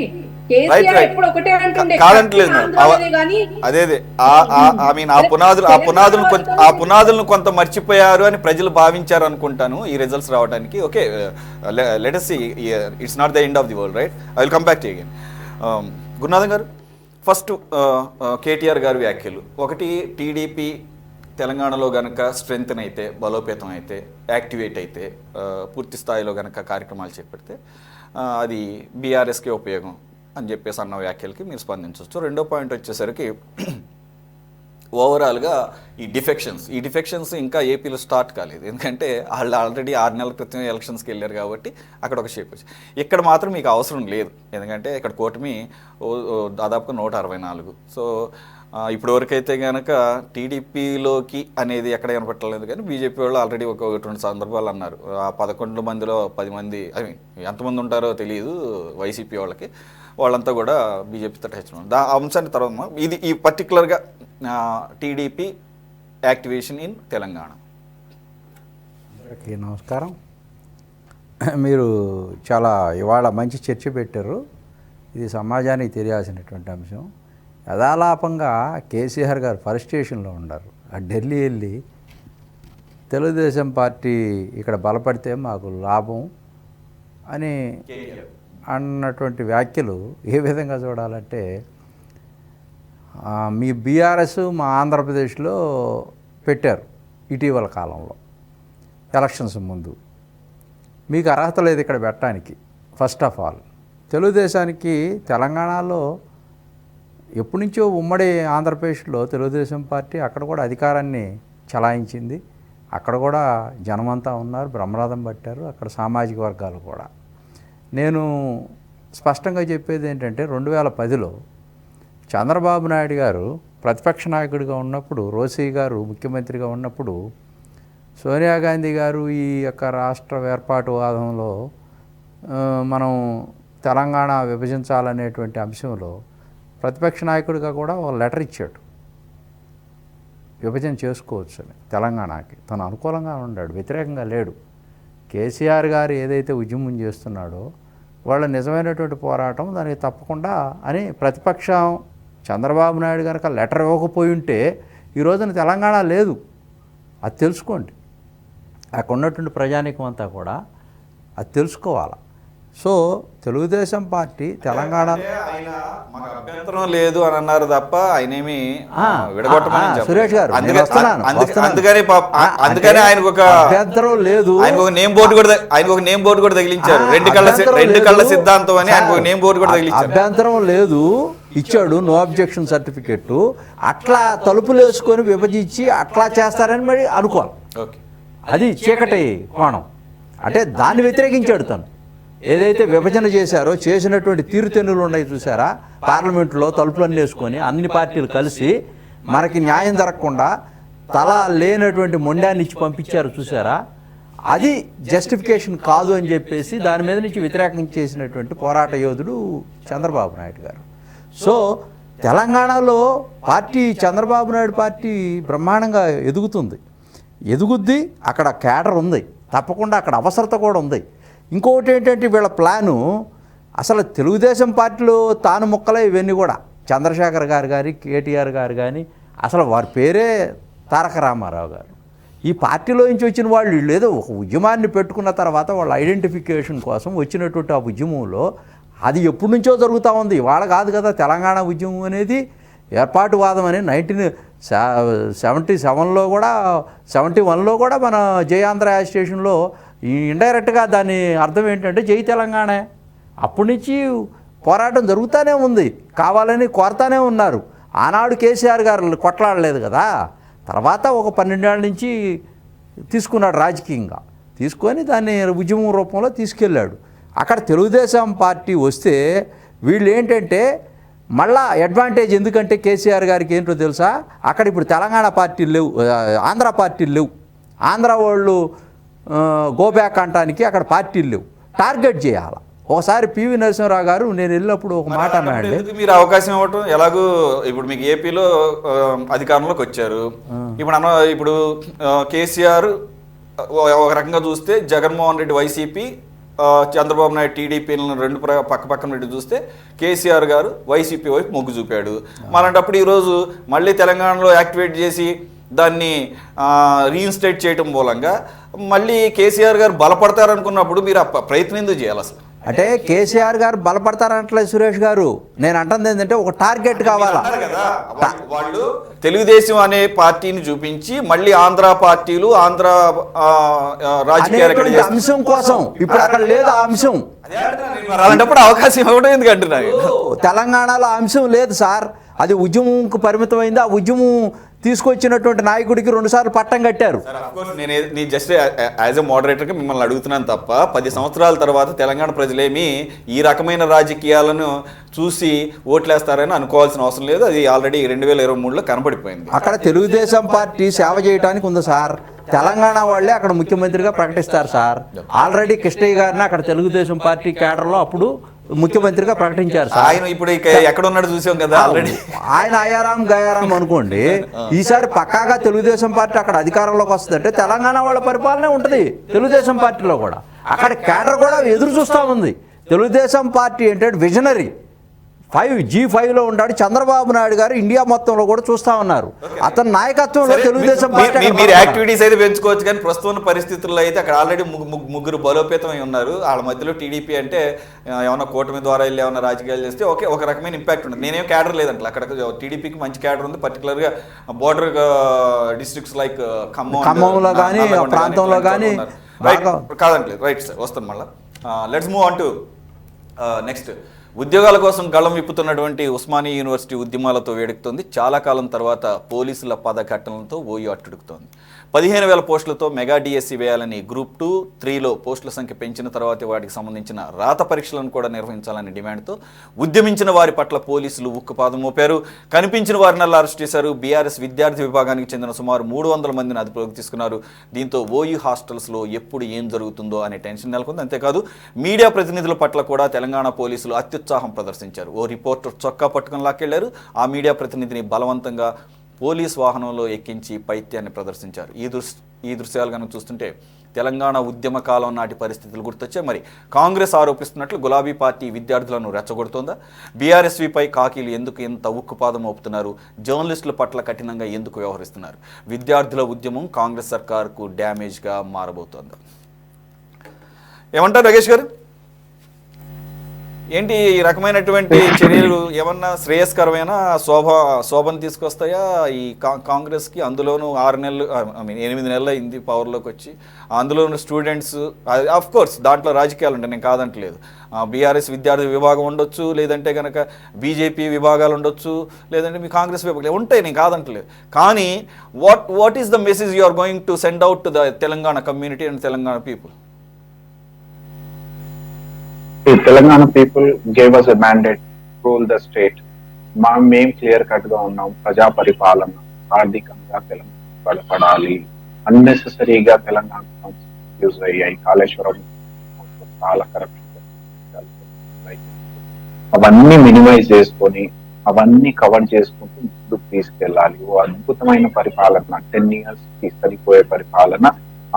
కేసీఆర్ ఎప్పుడు ఒకటే అంటుండే ఆ పునాదులను కొంత మర్చిపోయారు అని ప్రజలు భావించారు అనుకుంటాను ఈ రిజల్ట్స్ రావడానికి. Okay, let us see, it's not the end of the world, right? I will come back to you again. Gurunatham గారు, ఫస్ట్ కేటీఆర్ గారి వ్యాఖ్యలు ఒకటి, టీడీపీ తెలంగాణలో గనక స్ట్రెంగ్త్ అయితే, బలోపేతం అయితే, యాక్టివేట్ అయితే, పూర్తి స్థాయిలో గనక కార్యక్రమాలు చేపడితే అది బీఆర్ఎస్కి ఉపయోగం అని చెప్పేసి అన్న వ్యాఖ్యలకి మీరు స్పందించవచ్చు. రెండో పాయింట్ వచ్చేసరికి ఓవరాల్గా ఈ డిఫెక్షన్స్ ఇంకా ఏపీలో స్టార్ట్ కాలేదు. ఎందుకంటే వాళ్ళు ఆల్రెడీ 6 నెలల క్రితం ఎలక్షన్స్కి వెళ్ళారు కాబట్టి అక్కడ ఒక షేప్ వచ్చి, ఇక్కడ మాత్రం మీకు అవసరం లేదు. ఎందుకంటే ఇక్కడ కూటమి దాదాపుగా 164. సో ఇప్పటి వరకైతే కనుక టీడీపీలోకి అనేది ఎక్కడ కనపట్టలేదు, కానీ బీజేపీ వాళ్ళు ఆల్రెడీ ఒక 2 సందర్భాలు అన్నారు. ఆ 11 మందిలో 10 మంది, ఐ మీన్ ఎంతమంది ఉంటారో తెలియదు వైసీపీ వాళ్ళంతా కూడా బీజేపీతో టచ్ ఉన్నారు. ఆ అంశాన్ని తర్వాత ఇది ఈ పర్టికులర్గా టీడీపీ యాక్టివేషన్ ఇన్ తెలంగాణ. అందరికీ నమస్కారం. మీరు చాలా ఇవాళ మంచి చర్చ పెట్టారు. ఇది సమాజానికి తెలియాల్సినటువంటి అంశం. యథాలాపంగా కేసీఆర్ గారు ఫస్ట్ స్టేషన్లో ఉన్నారు. ఆ ఢిల్లీ వెళ్ళి తెలుగుదేశం పార్టీ ఇక్కడ బలపడితే మాకు లాభం అని అన్నటువంటి వ్యాఖ్యలు ఏ విధంగా చూడాలంటే, మీ బీఆర్ఎస్ మా ఆంధ్రప్రదేశ్లో పెట్టారు ఇటీవల కాలంలో ఎలక్షన్స్ ముందు. మీకు అర్హత లేదు ఇక్కడ పెట్టడానికి. ఫస్ట్ ఆఫ్ ఆల్ తెలుగుదేశానికి తెలంగాణలో ఎప్పటి నుంచో ఉమ్మడి ఆంధ్రప్రదేశ్లో తెలుగుదేశం పార్టీ అక్కడ కూడా అధికారాన్ని చలాయించింది. అక్కడ కూడా జనమంతా ఉన్నారు, బ్రహ్మరథం పట్టారు అక్కడ సామాజిక వర్గాలు కూడా. నేను స్పష్టంగా చెప్పేది ఏంటంటే, 2010లో చంద్రబాబు నాయుడు గారు ప్రతిపక్ష నాయకుడిగా ఉన్నప్పుడు, రోసీ గారు ముఖ్యమంత్రిగా ఉన్నప్పుడు, సోనియా గాంధీ గారు ఈ యొక్క రాష్ట్ర ఏర్పాటు వాదంలో మనం తెలంగాణ విభజించాలనేటువంటి అంశంలో ప్రతిపక్ష నాయకుడిగా కూడా ఒక లెటర్ ఇచ్చాడు, విభజన చేసుకోవచ్చు అని. తెలంగాణకి తను అనుకూలంగా ఉన్నాడు, వ్యతిరేకంగా లేడు. కేసీఆర్ గారు ఏదైతే ఉద్యమం చేస్తున్నాడో వాళ్ళ నిజమైనటువంటి పోరాటం దానికి తప్పకుండా అని ప్రతిపక్షం చంద్రబాబు నాయుడు కనుక లెటర్ ఇవ్వకపోయి ఉంటే ఈ రోజున తెలంగాణ లేదు. అది తెలుసుకోండి. అక్కడ ఉన్నటువంటి ప్రజానీకం అంతా కూడా అది తెలుసుకోవాలి. సో తెలుగుదేశం పార్టీ తెలంగాణ అభ్యంతరం లేదు అని అన్నారు తప్ప ఆయనేమి విడగొట్టమని సురేష్ గారు అందుకని ఆయనకు ఒక అభ్యంతరం లేదు. ఆయనకు ఒక నేమ్ బోర్డు కూడా తగిలించారు. రెండు కళ్ళ సిద్ధాంతం అని ఆయనకు ఒక నేమ్ బోర్డు కూడా తగిలించారు. అభ్యంతరం లేదు ఇచ్చాడు, నో అబ్జెక్షన్ సర్టిఫికెట్. అట్లా తలుపులు వేసుకొని విభజించి అట్లా చేస్తారని మరి అనుకోవాలి. అది చీకటి కోణం. అంటే దాన్ని వ్యతిరేకించాడు తను. ఏదైతే విభజన చేశారో చేసినటువంటి తీరుతెన్నులు ఉన్నాయి చూసారా, పార్లమెంట్లో తలుపులన్నీ వేసుకొని అన్ని పార్టీలు కలిసి మనకి న్యాయం జరగకుండా తల లేనటువంటి మొండాన్ని ఇచ్చి పంపించారు చూసారా, అది జస్టిఫికేషన్ కాదు అని చెప్పేసి దాని మీద నుంచి వ్యతిరేకం చేసినటువంటి పోరాట యోధుడు చంద్రబాబు నాయుడు గారు. సో తెలంగాణలో పార్టీ, చంద్రబాబు నాయుడు పార్టీ బ్రహ్మాండంగా ఎదుగుద్ది. అక్కడ కేడర్ ఉంది, తప్పకుండా అక్కడ అవసరత కూడా ఉంది. ఇంకొకటి ఏంటంటే వీళ్ళ ప్లాను, అసలు తెలుగుదేశం పార్టీలో తాను ముక్కలే ఇవన్నీ కూడా. చంద్రశేఖర్ గారు కానీ, కేటీఆర్ గారు కానీ, అసలు వారి పేరే తారక రామారావు గారు. ఈ పార్టీలో నుంచి వచ్చిన వాళ్ళు ఏదో ఒక ఉద్యమాన్ని పెట్టుకున్న తర్వాత వాళ్ళ ఐడెంటిఫికేషన్ కోసం వచ్చినటువంటి ఆ ఉద్యమంలో అది ఎప్పటి నుంచో జరుగుతూ ఉంది, ఇవాళ కాదు కదా. తెలంగాణ ఉద్యమం అనేది ఏర్పాటువాదం అని 1977లో కూడా 71లో కూడా మన జయాంధ్ర స్టేషన్లో ఇండైరెక్ట్గా దాని అర్థం ఏంటంటే జై తెలంగాణ. అప్పటి నుంచి పోరాటం జరుగుతూనే ఉంది, కావాలని కోరుతానే ఉన్నారు. ఆనాడు కేసీఆర్ గారు కొట్లాడలేదు కదా, తర్వాత ఒక 12 ఏళ్ళ నుంచి తీసుకున్నాడు రాజకీయంగా, తీసుకొని దాన్ని ఉద్యమం రూపంలో తీసుకెళ్ళాడు. అక్కడ తెలుగుదేశం పార్టీ వస్తే వీళ్ళు ఏంటంటే మళ్ళా అడ్వాంటేజ్, ఎందుకంటే కేసీఆర్ గారికి ఏంటో తెలుసా, అక్కడ ఇప్పుడు తెలంగాణ పార్టీలు లేవు, ఆంధ్ర పార్టీలు లేవు. ఆంధ్ర వాళ్ళు గోబ్యాక్ అంటానికి అక్కడ పార్టీలు లేవు, టార్గెట్ చేయాలి. ఒకసారి పివి నరసింహరావు గారు నేను వెళ్ళినప్పుడు ఒక మాట అన్నాడు, మీరు అవకాశం ఇవ్వటం ఎలాగూ ఇప్పుడు మీకు ఏపీలో అధికారంలోకి వచ్చారు, ఇప్పుడు కేసీఆర్ ఒక రకంగా చూస్తే, జగన్మోహన్ రెడ్డి వైసీపీ, చంద్రబాబు నాయుడు టీడీపీలను రెండు పక్క పక్కన పెట్టి చూస్తే కేసీఆర్ గారు వైసీపీ వైపు మొగ్గు చూపాడు. అలాంటప్పుడు ఈరోజు మళ్ళీ తెలంగాణలో యాక్టివేట్ చేసి దాన్ని రీఇన్స్టేట్ చేయటం మూలంగా మళ్ళీ కేసీఆర్ గారు బలపడతారనుకున్నప్పుడు మీరు ఆ ప్రయత్నం ఎందుకు చేయాలి అసలు? అంటే కేసీఆర్ గారు బలపడతారంటలేదు సురేష్ గారు. నేను అంటుంది ఏంటంటే ఒక టార్గెట్ కావాలా. వాళ్ళు తెలుగుదేశం అనే పార్టీని చూపించి మళ్ళీ ఆంధ్ర పార్టీలు, ఆంధ్ర రాజకీయాలు అంశం కోసం ఇప్పుడు అక్కడ లేదు ఆ అంశం. అలాంటప్పుడు అవకాశం ఇవ్వడం ఎందుకు అంటున్నారు? తెలంగాణలో అంశం లేదు సార్, అది ఉద్యమంకు పరిమితమైంది. ఆ ఉద్యమం తీసుకొచ్చినటువంటి నాయకుడికి 2 సార్లు పట్టం కట్టారు. నేను జస్ట్ యాజ్ ఎ మోడరేటర్గా మిమ్మల్ని అడుగుతున్నాను తప్ప 10 సంవత్సరాల తర్వాత తెలంగాణ ప్రజలేమి ఈ రకమైన రాజకీయాలను చూసి ఓట్లేస్తారని అనుకోవాల్సిన అవసరం లేదు. అది ఆల్రెడీ 2023లో కనపడిపోయింది. అక్కడ తెలుగుదేశం పార్టీ సేవ చేయడానికి ఉంది సార్. తెలంగాణ వాళ్ళే అక్కడ ముఖ్యమంత్రిగా ప్రకటిస్తారు సార్. ఆల్రెడీ కృష్ణయ్య గారిని అక్కడ తెలుగుదేశం పార్టీ కేడర్లో అప్పుడు ముఖ్యమంత్రిగా ప్రకటించారు. ఆయన ఇప్పుడు ఎక్కడ ఉన్నాడు చూసాం కదా ఆల్రెడీ. ఆయన అయారాం గయారాం అనుకోండి, ఈసారి పక్కాగా తెలుగుదేశం పార్టీ అక్కడ అధికారంలోకి వస్తుందంటే తెలంగాణ వాళ్ళ పరిపాలనే ఉంటుంది తెలుగుదేశం పార్టీలో కూడా. అక్కడ కేడర్ కూడా ఎదురు చూస్తూ ఉంది. తెలుగుదేశం పార్టీ ఏంటంటే విజనరీ, G5లో ఉన్నాడు చంద్రబాబు నాయుడు గారు. ఇండియా మొత్తంలో కూడా చూస్తా ఉన్నారు. అతని నాయకత్వంలో తెలుగుదేశం పార్టీ. మీరు యాక్టివిటీస్ అయితే పెంచుకోవచ్చు, కానీ ప్రస్తుత పరిస్థితుల్లో అయితే అక్కడ ఆల్రెడీ ముగ్గురు బలోపేతమై ఉన్నారు. వాళ్ళ మధ్యలో టీడీపీ అంటే ఏమన్నా కూటమి ద్వారా వెళ్ళి ఏమన్నా రాజకీయాలు చేస్తే ఒక రకమైన ఇంపాక్ట్ ఉంటుంది. నేనేం క్యాడర్ లేదంటే అక్కడ టీడీపీకి మంచి క్యాడర్ ఉంది, పర్టికులర్గా బోర్డర్ డిస్ట్రిక్ట్స్ లైక్ ఖమ్మంలో కానీ ప్రాంతంలో కానీ కాదండి. రైట్ సార్, వస్తాను మళ్ళీ. Let's move on to next. ఉద్యోగాల కోసం గళం విప్పుతున్నటువంటి ఉస్మానియా యూనివర్సిటీ ఉద్యమాలతో వేడెక్కుతోంది. చాలా కాలం తర్వాత పోలీసుల పదఘట్టనలతో ఓయూ అట్టుడుకుతోంది. 15,000 పోస్టులతో మెగా డిఎస్సి వేయాలని గ్రూప్ 2, 3లో పోస్టుల సంఖ్య పెంచిన తర్వాత వాటికి సంబంధించిన రాత పరీక్షలను కూడా నిర్వహించాలని డిమాండ్తో ఉద్యమించిన వారి పట్ల పోలీసులు ఉక్కుపాదం మోపారు. కనిపించిన వారినల్లా అరెస్ట్ చేశారు. బీఆర్ఎస్ విద్యార్థి విభాగానికి చెందిన సుమారు 300 మందిని అదుపులోకి తీసుకున్నారు. దీంతో ఓయూ హాస్టల్స్లో ఎప్పుడు ఏం జరుగుతుందో అనే టెన్షన్ నెలకొంది. అంతేకాదు మీడియా ప్రతినిధుల పట్ల కూడా తెలంగాణ పోలీసులు అత్యుత్సాహం ప్రదర్శించారు. ఓ రిపోర్టర్ చొక్కా పట్టుకుని లాక్కెళ్లారు. ఆ మీడియా ప్రతినిధిని బలవంతంగా పోలీస్ వాహనంలో ఎక్కించి పైత్యాన్ని ప్రదర్శించారు. ఈ దృశ్యాలు కనుక చూస్తుంటే తెలంగాణ ఉద్యమ కాలం నాటి పరిస్థితులు గుర్తొచ్చాయి. మరి కాంగ్రెస్ ఆరోపిస్తున్నట్లు గులాబీ పార్టీ విద్యార్థులను రెచ్చగొడుతోందా? బీఆర్ఎస్వీపై కాకీలు ఎందుకు ఇంత ఉక్కుపాదం మోపుతున్నారు? జర్నలిస్టుల పట్ల కఠినంగా ఎందుకు వ్యవహరిస్తున్నారు? విద్యార్థుల ఉద్యమం కాంగ్రెస్ సర్కార్కు డ్యామేజ్గా మారబోతోందా? ఏమంటారు నగేష్ గారు? ఏంటి ఈ రకమైనటువంటి చర్యలు ఏమన్నా శ్రేయస్కరమైన శోభను తీసుకొస్తాయా ఈ కాంగ్రెస్కి? అందులోనూ 8 నెలలు అయింది పవర్లోకి వచ్చి. అందులోనూ స్టూడెంట్స్, ఆఫ్ కోర్స్ దాంట్లో రాజకీయాలు ఉంటాయి, నేను కాదంటలేదు. బీఆర్ఎస్ విద్యార్థి విభాగం ఉండొచ్చు, లేదంటే కనుక బీజేపీ విభాగాలు ఉండొచ్చు, లేదంటే మీ కాంగ్రెస్ విభాగాలు ఉంటాయి, నేను కాదంటలేదు. కానీ what is the message you are going to send out to the Telangana community and Telangana people? The Telangana people gave us a mandate to rule the state. మేము క్లియర్ కట్ గా ఉన్నాం, ప్రజా పరిపాలన ఆర్థికంగా తెలంగాణ బలపడాలి, అన్నెసెసరీగా తెలంగాణ యూజ్ అయ్యాయి, కాళేశ్వరం చాలా కరప్షన్, అవన్నీ మినిమైజ్ చేసుకొని అవన్నీ కవర్ చేసుకుంటూ ముందుకు తీసుకెళ్ళాలి. ఓ అద్భుతమైన పరిపాలన, 10 years కి సరిపోయే పరిపాలన,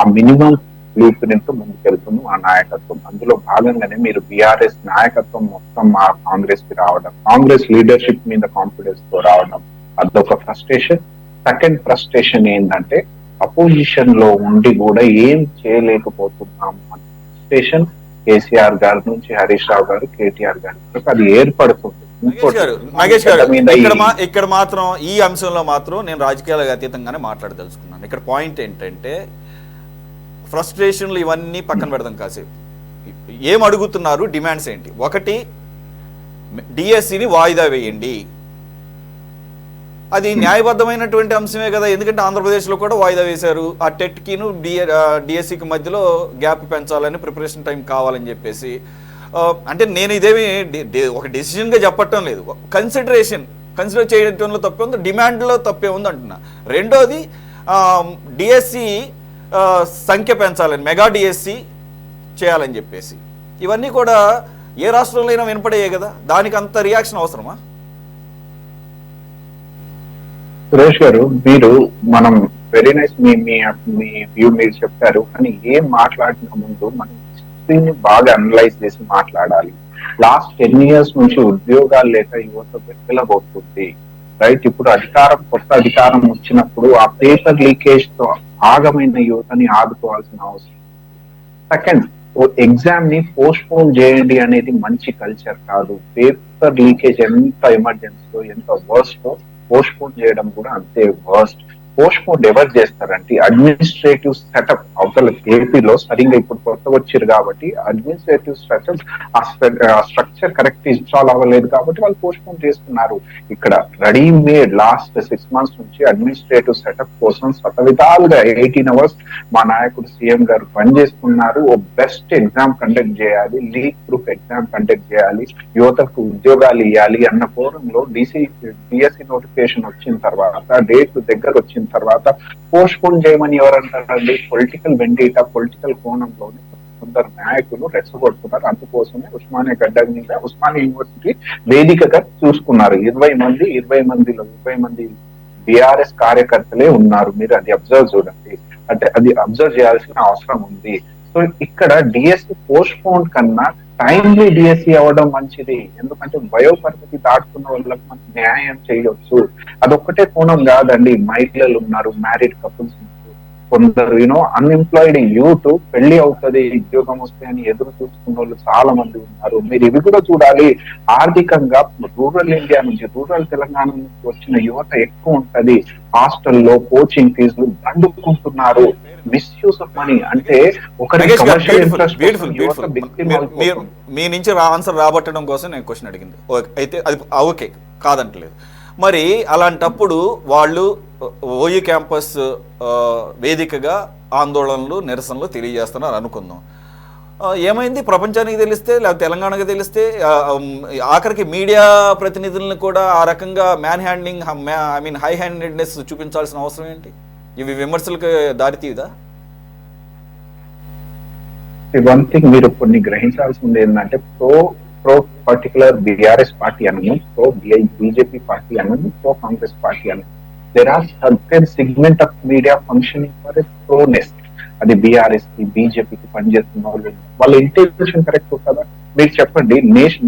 ఆ మినిమం బ్లూ ప్రింట్ ముందుకెళ్తుంది ఆ నాయకత్వం. అందులో భాగంగానే మీరు బీఆర్ఎస్ నాయకత్వం మొత్తం మా కాంగ్రెస్ కి రావడం, కాంగ్రెస్ లీడర్షిప్ మీద కాన్ఫిడెన్స్ తో రావడం, అదొక ఫ్రస్ట్రేషన్. సెకండ్ ఫ్రస్ట్రేషన్ ఏంటంటే అపోజిషన్ లో ఉండి కూడా ఏం చేయలేకపోతున్నాం అనే ఫ్రస్ట్రేషన్ కేసీఆర్ గారి నుంచి హరీష్ రావు గారు, కేటీఆర్ గారి వరకు అది ఏర్పడుతుంది. నాగేష్ గారు ఇక్కడ మాత్రం ఈ అంశంలో మాత్రం నేను రాజకీయాలకు అతీతంగానే మాట్లాడదలుచుకున్నాను. ఇక్కడ పాయింట్ ఏంటంటే ఫ్రస్ట్రేషన్లు ఇవన్నీ పక్కన పెడదాం కాసేపు. ఏం అడుగుతున్నారు, డిమాండ్స్ ఏంటి? ఒకటి, డిఎస్సిని వాయిదా వేయండి. అది న్యాయబద్ధమైనటువంటి అంశమే కదా, ఎందుకంటే ఆంధ్రప్రదేశ్లో కూడా వాయిదా వేశారు. ఆ టెట్కిను డిఎస్సికి మధ్యలో గ్యాప్ పెంచాలని, ప్రిపరేషన్ టైం కావాలని చెప్పేసి. అంటే నేను ఇదేమి ఒక డెసిషన్గా చెప్పటం లేదు, కన్సిడర్ చేయడంలో తప్పే ఉంది, డిమాండ్లో తప్పే ఉంది అంటున్నా. రెండోది, డిఎస్సి సంఖ్య పెంచాలని, మెగా డిఎస్సి చేయాలని చెప్పేసి. ఇవన్నీ కూడా ఏ రాష్ట్రంలో అయినా వినపడేయే కదా, దానికి అంత రియాక్షన్ అవసరమా? సురేష్ గారు, మీరు మనం వెరీ నైస్ మీ వ్యూ మీరు చెప్పారు, కానీ ఏం మాట్లాడిన ముందు మనం హిస్టరీని బాగా అనలైజ్ చేసి మాట్లాడాలి. లాస్ట్ 10 years నుంచి ఉద్యోగాలు లేక యువత వెక్కలబోతుంది, రైట్? ఇప్పుడు కొత్త అధికారం వచ్చినప్పుడు ఆ పేపర్ లీకేజ్ తో ఆగమైన యువతని ఆదుకోవాల్సిన అవసరం. సెకండ్, ఎగ్జామ్ ని పోస్ట్ పోన్ చేయండి అనేది మంచి కల్చర్ కాదు. పేపర్ లీకేజ్ ఎంత ఎమర్జెన్సీ, ఎంత వర్స్ట్, పోస్ట్ పోన్ చేయడం కూడా అంతే వర్స్ట్. పోస్ట్ పోన్ ఎవరు చేస్తారంటే అడ్మినిస్ట్రేటివ్ సెటప్ అవతల ఏపీలో సరిగ్గా ఇప్పుడు కొత్త వచ్చారు కాబట్టి అడ్మినిస్ట్రేటివ్ సెటప్ ఆ స్ట్రక్చర్ కరెక్ట్ ఇన్స్టాల్ అవ్వలేదు కాబట్టి వాళ్ళు పోస్ట్ పోన్ చేస్తున్నారు. ఇక్కడ రెడీమేడ్ లాస్ట్ 6 months నుంచి అడ్మినిస్ట్రేటివ్ సెటప్ కోసం శతవిధాలుగా 18 hours మా నాయకుడు సీఎం గారు పనిచేస్తున్నారు. ఓ బెస్ట్ ఎగ్జామ్ కండక్ట్ చేయాలి, లీక్ ప్రూఫ్ ఎగ్జామ్ కండక్ట్ చేయాలి, యువతకు ఉద్యోగాలు ఇవ్వాలి అన్న కోణంలో డిఎస్సి నోటిఫికేషన్ వచ్చిన తర్వాత, డేట్ దగ్గర వచ్చిన తర్వాత పోస్ట్ పోన్ చేయమని ఎవరంటారండి? పొలిటికల్ వెండేటా, పొలిటికల్ కోణంలోనే కొందరు నాయకులు రెచ్చగొడుతున్నారు. అందుకోసమే ఉస్మానియా గడ్డ మీద ఉస్మానియా యూనివర్సిటీ వేదికగా చూసుకున్నారు. 20 మంది బీఆర్ఎస్ కార్యకర్తలే ఉన్నారు. మీరు అది అబ్జర్వ్ చూడండి, అంటే అది అబ్జర్వ్ చేయాల్సిన అవసరం ఉంది. సో ఇక్కడ డిఎస్సి పోస్ట్ పోన్ కన్నా టైమ్లీ డిఎస్సి అవ్వడం మంచిది. ఎందుకంటే వయోపరిమితి దాటుకున్న వాళ్ళకి మనం న్యాయం చేయొచ్చు. అదొక్కటే కోణం కాదండి, మహిళలు ఉన్నారు, మ్యారీడ్ కపుల్స్ ఉన్నారు, కొందరు అన్ఎంప్లాయిడ్ యూత్, పెళ్లి అవుతుంది ఉద్యోగం వస్తే అని ఎదురు చూసుకున్న వాళ్ళు చాలా మంది ఉన్నారు. మీరు ఇవి కూడా చూడాలి. ఆర్థికంగా రూరల్ ఇండియా నుంచి, రూరల్ తెలంగాణ నుంచి వచ్చిన యువత ఎక్కువ ఉంటది. హాస్టల్లో కోచింగ్ ఫీజులు దండుకుంటున్నారు, మిస్యూజ్ ఆఫ్ మనీ. అంటే ఒకరి కమర్షియల్ ఇంట్రెస్ట్ మీ నుంచి ఆన్సర్ రాబట్టడం కోసం నేను క్వశ్చన్ అడిగింది. అయితే అది ఓకే కాదంటలేదు. మరి అలాంటప్పుడు వాళ్ళు ఓయూ క్యాంపస్ వేదికగా ఆందోళనలు, నిరసనలు తెలియజేస్తున్నారు అనుకుందాం. ఏమైంది? ప్రపంచానికి తెలిస్తే, లేకపోతే తెలంగాణకి తెలిస్తే, ఆఖరికి మీడియా ప్రతినిధులను కూడా ఆ రకంగా మ్యాన్ హ్యాండింగ్, హై హ్యాండెడ్నెస్ చూపించాల్సిన అవసరం ఏంటి? ఇవి విమర్శలకు దారితీయదా? వన్ థింగ్ మీరు కొన్ని గ్రహించాల్సింది ఏంటంటే ప్రో పర్టికులర్ బీఆర్ఎస్ పార్టీ అనను, ప్రో బీజేపీ పార్టీ అనను, ప్రో కాంగ్రెస్ పార్టీ అనను. There are certain segment of media functioning for a proneness. అది బీఆర్ఎస్ కి, బీజేపీకి పనిచేస్తున్న వాళ్ళ ఇంటెన్షన్ కరెక్ట్ ఉంటుందా? మీరు చెప్పండి.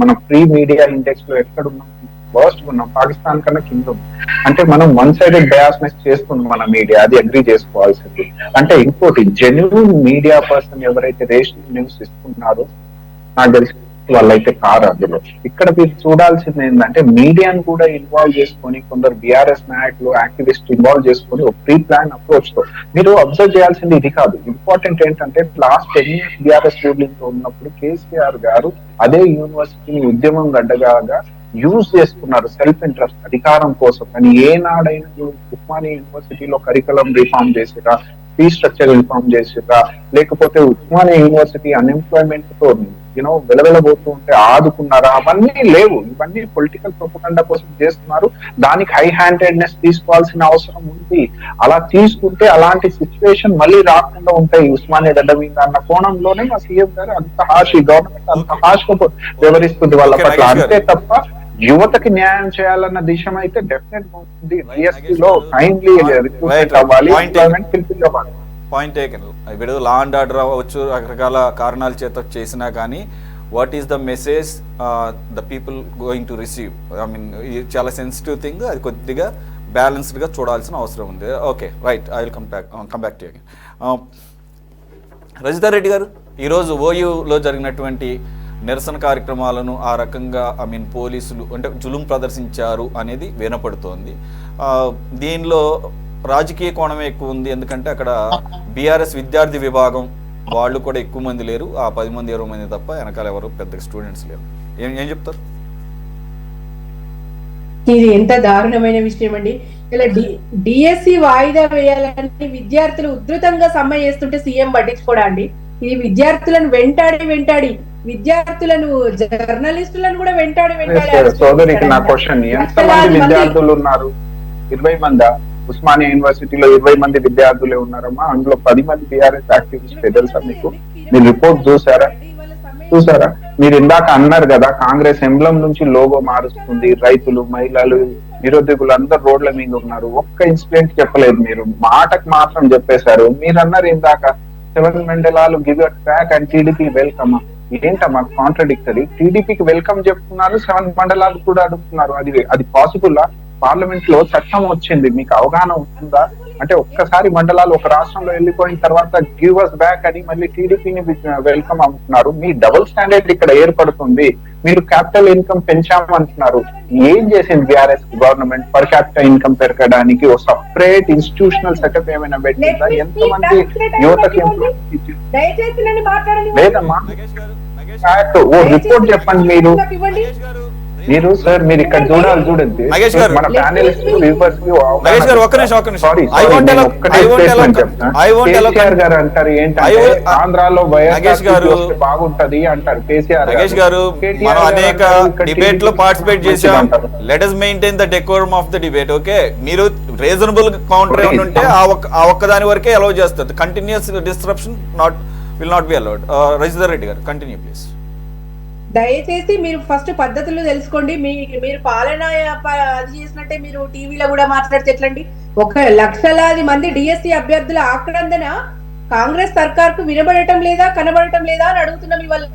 మన ఫ్రీ మీడియా ఇండెక్స్ లో ఎక్కడున్నాం? వర్స్ట్ ఉన్నాం, పాకిస్తాన్ కన్నా కింద ఉంది. అంటే మనం వన్ సైడెడ్ బయాస్నెస్ చేస్తుంది మన మీడియా, అది అగ్రీ చేసుకోవాల్సింది. అంటే ఇంకోటి, జెన్యూన్ మీడియా పర్సన్ ఎవరైతే రేషనల్ న్యూస్ ఇస్తున్నారో నాకు తెలిసి వాళ్ళైతే కారు అందులో. ఇక్కడ మీరు చూడాల్సింది ఏంటంటే మీడియాను కూడా ఇన్వాల్వ్ చేసుకొని, కొందరు బీఆర్ఎస్ నాయకులు, యాక్టివిస్ట్ ఇన్వాల్వ్ చేసుకొని ఒక ప్రీ ప్లాన్ అప్రోచ్ తో మీరు అబ్జర్వ్ చేయాల్సింది ఇది కాదు. ఇంపార్టెంట్ ఏంటంటే లాస్ట్ 10 years బీఆర్ఎస్ రూలింగ్ లో ఉన్నప్పుడు కేసీఆర్ గారు అదే యూనివర్సిటీని ఉద్యమం గడ్డగా యూజ్ చేసుకున్నారు సెల్ఫ్ ఇంట్రెస్ట్ అధికారం కోసం. కానీ ఏనాడైనా ఉస్మానియా యూనివర్సిటీలో కరికులం రిఫార్మ్ చేసిరా, ఫీ స్ట్రక్చర్ రిఫార్మ్ చేసిరా, లేకపోతే ఉస్మానియా యూనివర్సిటీ అన్ఎంప్లాయ్మెంట్ తో వెలవెలబోతూ ఉంటే ఆదుకున్నారా? అవన్నీ లేవు. ఇవన్నీ పొలిటికల్ ప్రొపగండా కోసం చేస్తున్నారు. దానికి హై హ్యాండెడ్నెస్ తీసుకోవాల్సిన అవసరం ఉంది. అలా తీసుకుంటే అలాంటి సిచ్యువేషన్ మళ్ళీ రాకుండా ఉంటాయి ఉస్మానియా గడ్డ మీద అన్న కోణంలోనే మా సీఎం గారు అంత హాష్, ఈ గవర్నమెంట్ అంత హాష్ గా వ్యవహరిస్తుంది వాళ్ళ పట్ల. అంతే తప్ప యువతకి న్యాయం చేయాలన్న దిశ అయితే డెఫినెట్ ఉంటుంది. DSP లో టైమ్లీ రిక్రూట్మెంట్ అవ్వాలి, ఎంప్లాయ్మెంట్ పిలిపించవాలి. Point taken. ఇప్పుడు లా అండ్ ఆర్డర్ అవ్వచ్చు, రకరకాల కారణాల చేత చేసినా కానీ what is the message the people going to receive? I mean ఇది చాలా సెన్సిటివ్ థింగ్. అది కొద్దిగా బ్యాలెన్స్డ్గా చూడాల్సిన అవసరం ఉంది. Okay, right. I will come back to you again. Rajitha Reddy గారు, ఈరోజు ఓయూలో జరిగినటువంటి నిరసన కార్యక్రమాలను ఆ రకంగా పోలీసులు అంటే జులుం ప్రదర్శించారు అనేది వినపడుతోంది. దీనిలో రాజకీయ కోణమే ఎక్కువ ఉంది. ఎందుకంటే అక్కడ బీఆర్ఎస్ విద్యార్థి విభాగం వాళ్ళు కూడా ఎక్కువ మంది లేరు. ఆ 10 మంది 20 మంది తప్ప వెనకాల ఎవరు పెద్ద స్టూడెంట్స్ లేరు. ఏం చెప్తారు? ఇది ఎంత దారుణమైన విషయం అండి. ఇలా డిఎస్సి వాయిదా వేయాలని విద్యార్థులు ఉధృతంగా సమ్మె చేస్తుంటే సీఎం పట్టించుకోడా అండి? ఈ విద్యార్థులను వెంటాడి విద్యార్థులను, జర్నలిస్టులను కూడా వెంటాడి సోదరికి నా క్వశ్చన్, ఎంతమంది విద్యార్థులు ఉన్నారు? 20 మందా? ఉస్మానియా యూనివర్సిటీలో 20 మంది విద్యార్థులే ఉన్నారమ్మా. అందులో 10 మంది బీఆర్ఎస్ యాక్టివిస్ట్. తెలుసా మీకు? మీరు రిపోర్ట్ చూసారా? మీరు ఇందాక అన్నారు కదా, కాంగ్రెస్ ఎంబ్లం నుంచి లోగో మారుస్తుంది, రైతులు, మహిళలు, నిరుద్యోగులు అందరు రోడ్ల మీద ఉన్నారు. ఒక్క ఇన్సిడెంట్ చెప్పలేదు. మీరు మాటకు మాత్రం చెప్పేశారు. మీరు అన్నారు ఇందాక 7 మండలాలు give a track and TDP welcome. ఏంటమ్మా కాంట్రడిక్టరీ? టీడీపీకి వెల్కమ్ చెప్తున్నారు, 7 మండలాలు కూడా అడుగుతున్నారు. అది పాసిబుల్? పార్లమెంట్ లో చట్టం వచ్చింది, మీకు అవగాహన ఉంటుందా? అంటే ఒక్కసారి మండలాలు ఒక రాష్ట్రంలో వెళ్ళిపోయిన తర్వాత గివ్ అస్ బ్యాక్ అని మళ్ళీ టీడీపీని వెల్కమ్ అంటున్నారు. మీ డబుల్ స్టాండర్డ్ ఇక్కడ ఏర్పడుతుంది. మీరు క్యాపిటల్ ఇన్కమ్ పెంచామంటున్నారు. ఏం చేసింది BRS government per capital income పెరగడానికి? ఓ సపరేట్ ఇన్స్టిట్యూషనల్ సెటప్ ఏమైనా పెట్టిందా? ఎంతమంది యువతకి లేదమ్మా. ఓ రిపోర్ట్ చెప్పండి మీరు సార్. మీరు ఇక్కడ చూడండి మన ప్యానెలిస్ట్ కేసీఆర్ గారు అంటారు ఏంటంటే ఆంధ్రాలో బాగుంటది అంటారు. కేసీఆర్ గారు మనం అనేక డిబేట్ లో పార్టిసిపేట్ చేసాం. Let us maintain the decorum of the debate. Okay, మీరు రీజనబుల్ కౌంటర్ ఏమైనా ఉంటే ఆ ఒక్కదాని వరకే అలౌ చేస్తారు. Continuous disruption will not be allowed. Rajitha Reddy గారు, కంటిన్యూ ప్లీజ్. దయచేసి మీరు ఫస్ట్ పద్ధతులు తెలుసుకోండి. మీరు పాలన అది చేసినట్టే మీరు టీవీలో కూడా మాట్లాడితే ఎట్లండి? 1 లక్షలాది మంది డిఎస్సి అభ్యర్థుల ఆక్రందన కాంగ్రెస్ సర్కార్ కు వినబడటం లేదా, కనబడటం లేదా అని అడుగుతున్నాం. ఇవాళ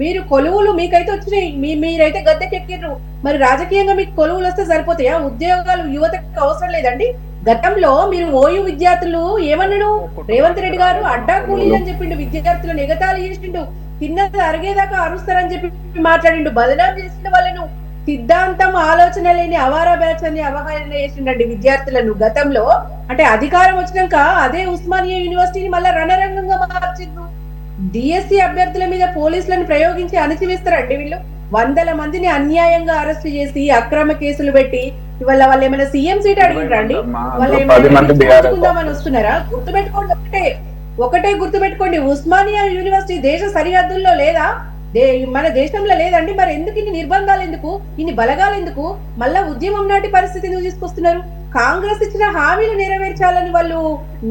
మీరు కొలువులు మీకైతే వచ్చినాయి, మీరైతే గద్దెకెక్కిర్రు. మరి రాజకీయంగా మీకు కొలువులు వస్తే సరిపోతాయా? ఉద్యోగాలు యువతకు అవసరం లేదండి? గతంలో మీరు ఓయూ విద్యార్థులు ఏమన్నాడు రేవంత్ రెడ్డి గారు? అడ్డా కూలీలు అని చెప్పిండు, విద్యార్థులను ఎగతాళి చేసిండు, తిన్నది అరిగేదాకా అరుస్తారని చెప్పి మాట్లాడిండు, బదనాం చేసిండు వాళ్ళను. సిద్ధాంతం, ఆలోచన లేని అవారా బ్యాచ్ అని అవగాహన చేసిండండి విద్యార్థులను గతంలో. అంటే అధికారం వచ్చినాక అదే ఉస్మానియా యూనివర్సిటీని మళ్ళా రణరంగంగా మార్చిండ్రు. డిఎస్సి అభ్యర్థుల మీద పోలీసులను ప్రయోగించి అణచివేస్తారండి వీళ్ళు. 100 మందిని అన్యాయంగా అరెస్ట్ చేసి అక్రమ కేసులు పెట్టి ఇవాళ వాళ్ళు ఏమైనా సీఎం సీట్ అడిగిండ్రండి? వాళ్ళు ఏమైనా వస్తున్నారా? గుర్తుపెట్టుకోండి, ఒకటే గుర్తుపెట్టుకోండి, ఉస్మానియా యూనివర్సిటీ దేశ సరిహద్దుల్లో లేదా? మన దేశంలో లేదండి. మరి ఎందుకు ఇన్ని నిర్బంధాలు, ఎందుకు ఇన్ని బలగాలు, ఎందుకు మళ్ళా ఉద్యమం నాటి పరిస్థితి ఎందుకు తీసుకొస్తున్నారు? కాంగ్రెస్ ఇచ్చిన హామీలు నెరవేర్చాలని వాళ్ళు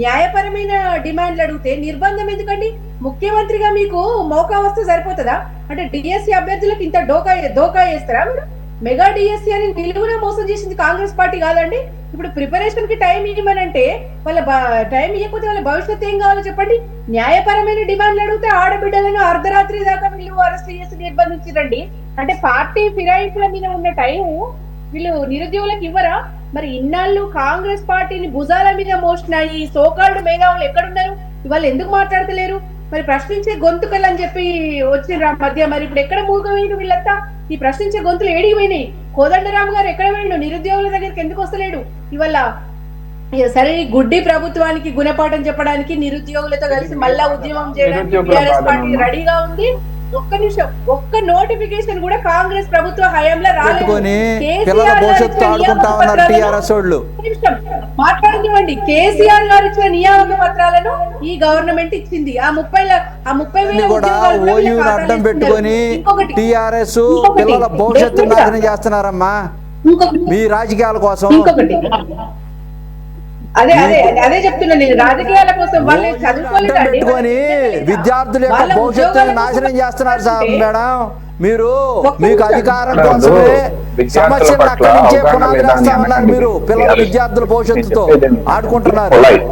న్యాయపరమైన డిమాండ్లు అడిగితే నిర్బంధం ఎందుకండి? ముఖ్యమంత్రిగా మీకు మౌకా వస్తే సరిపోతుందా? అంటే డిఎస్సి అభ్యర్థులకు ఇంత దోకా చేస్తారా మీరు? మెగా డిఎస్సి అని నిలువున మోసం చేసింది కాంగ్రెస్ పార్టీ కాదండి. ఇప్పుడు ప్రిపరేషన్ కి టైం ఇవ్వమనంటే వాళ్ళ టైం ఇవ్వకపోతే వాళ్ళ భవిష్యత్తు ఏం కావాలో చెప్పండి. న్యాయపరమైన డిమాండ్లు అడిగితే ఆడబిడ్డలను అర్ధరాత్రి దాకా వీళ్ళు అరెస్ట్ చేసి నిర్బంధించరండి. అంటే పార్టీ ఫిరాయింపుల మీద ఉన్న టైం వీళ్ళు నిరుద్యోగులకు ఇవ్వరా? మరి ఇన్నాళ్ళు కాంగ్రెస్ పార్టీని భుజాల మీద మోసిన ఈ సోకాల్డ్ మేధావులు ఎక్కడున్నారు? ఇవాళ ఎందుకు మాట్లాడతలేరు? మరి ప్రశ్నించే గొంతుకలు అని చెప్పి వచ్చిన మధ్య మరి ఇప్పుడు ఎక్కడ మూగపోయిన వీళ్ళంతా? ఈ ప్రశ్నించే గొంతులు ఏడికి పోయినాయి? కోదండరామ్ గారు ఎక్కడ పోయిండు? నిరుద్యోగుల దగ్గరికి ఎందుకు వస్తలేడు? ఇవాళ సరే గుడ్డి ప్రభుత్వానికి గుణపాఠం చెప్పడానికి నిరుద్యోగులతో కలిసి మళ్ళా ఉద్యమం చేయడానికి టీఆర్ఎస్ పార్టీ రెడీగా ఉంది. ఒక్క నిమిషం, ఒక్క నోటిఫికేషన్ కూడా కాంగ్రెస్ ప్రభుత్వ హయాంలో రాలేదు. పెట్టుకొని కేసీఆర్ పిల్లల గారు భవిష్యత్తు ఇచ్చిన ఆడుకుంటా నియామక ఉన్నారు పత్రాలను- టీఆర్ఎస్ వాళ్ళు. ఒక్క నిమిషం మాట్లాడనివ్వండి. కేసీఆర్ గారు ఇచ్చిన నియామక పత్రాలను ఈ గవర్నమెంట్ ఇచ్చింది. ఆ 30,000 కూడా ఉద్యోగాలు కూడా ఓయూని వీళ్ళకి అడ్డం ఆదాలు పెట్టుకొని ఇస్తున్నారు. టీఆర్ఎస్ ఇంకొకటి. పిల్లల భవిష్యత్తు ఇంకొకటి. నాశనం చేస్తున్నారమ్మా ఇంకొకటి. మీ రాజకీయాల కోసం. ఇంకొకటి అదే చెప్తున్నా నేను, రాజకీయాల కోసం వాళ్ళు ఓయూని చదువుకోలేదండి. అడ్డం పెట్టుకొని విద్యార్థుల యొక్క వాళ్ళ భవిష్యత్తుని ఉద్యోగాల నాశనం కోసం చేస్తున్నారు సార్ అంటే మేడం. మీరు ఒక్క మీకు నిమిషం. అధికారం కాదు, కోసమే విద్యార్థుల సమస్యలు పట్ల అక్కడి నుంచే అవగాహన పునాది లేదా అని వేస్తా ఉన్నారు. అనకండి. మీరు పిల్లల విద్యార్థుల భవిష్యత్తుతో నేను చెప్పేది ఏంటంటే, ఆడుకుంటున్నారు. polite.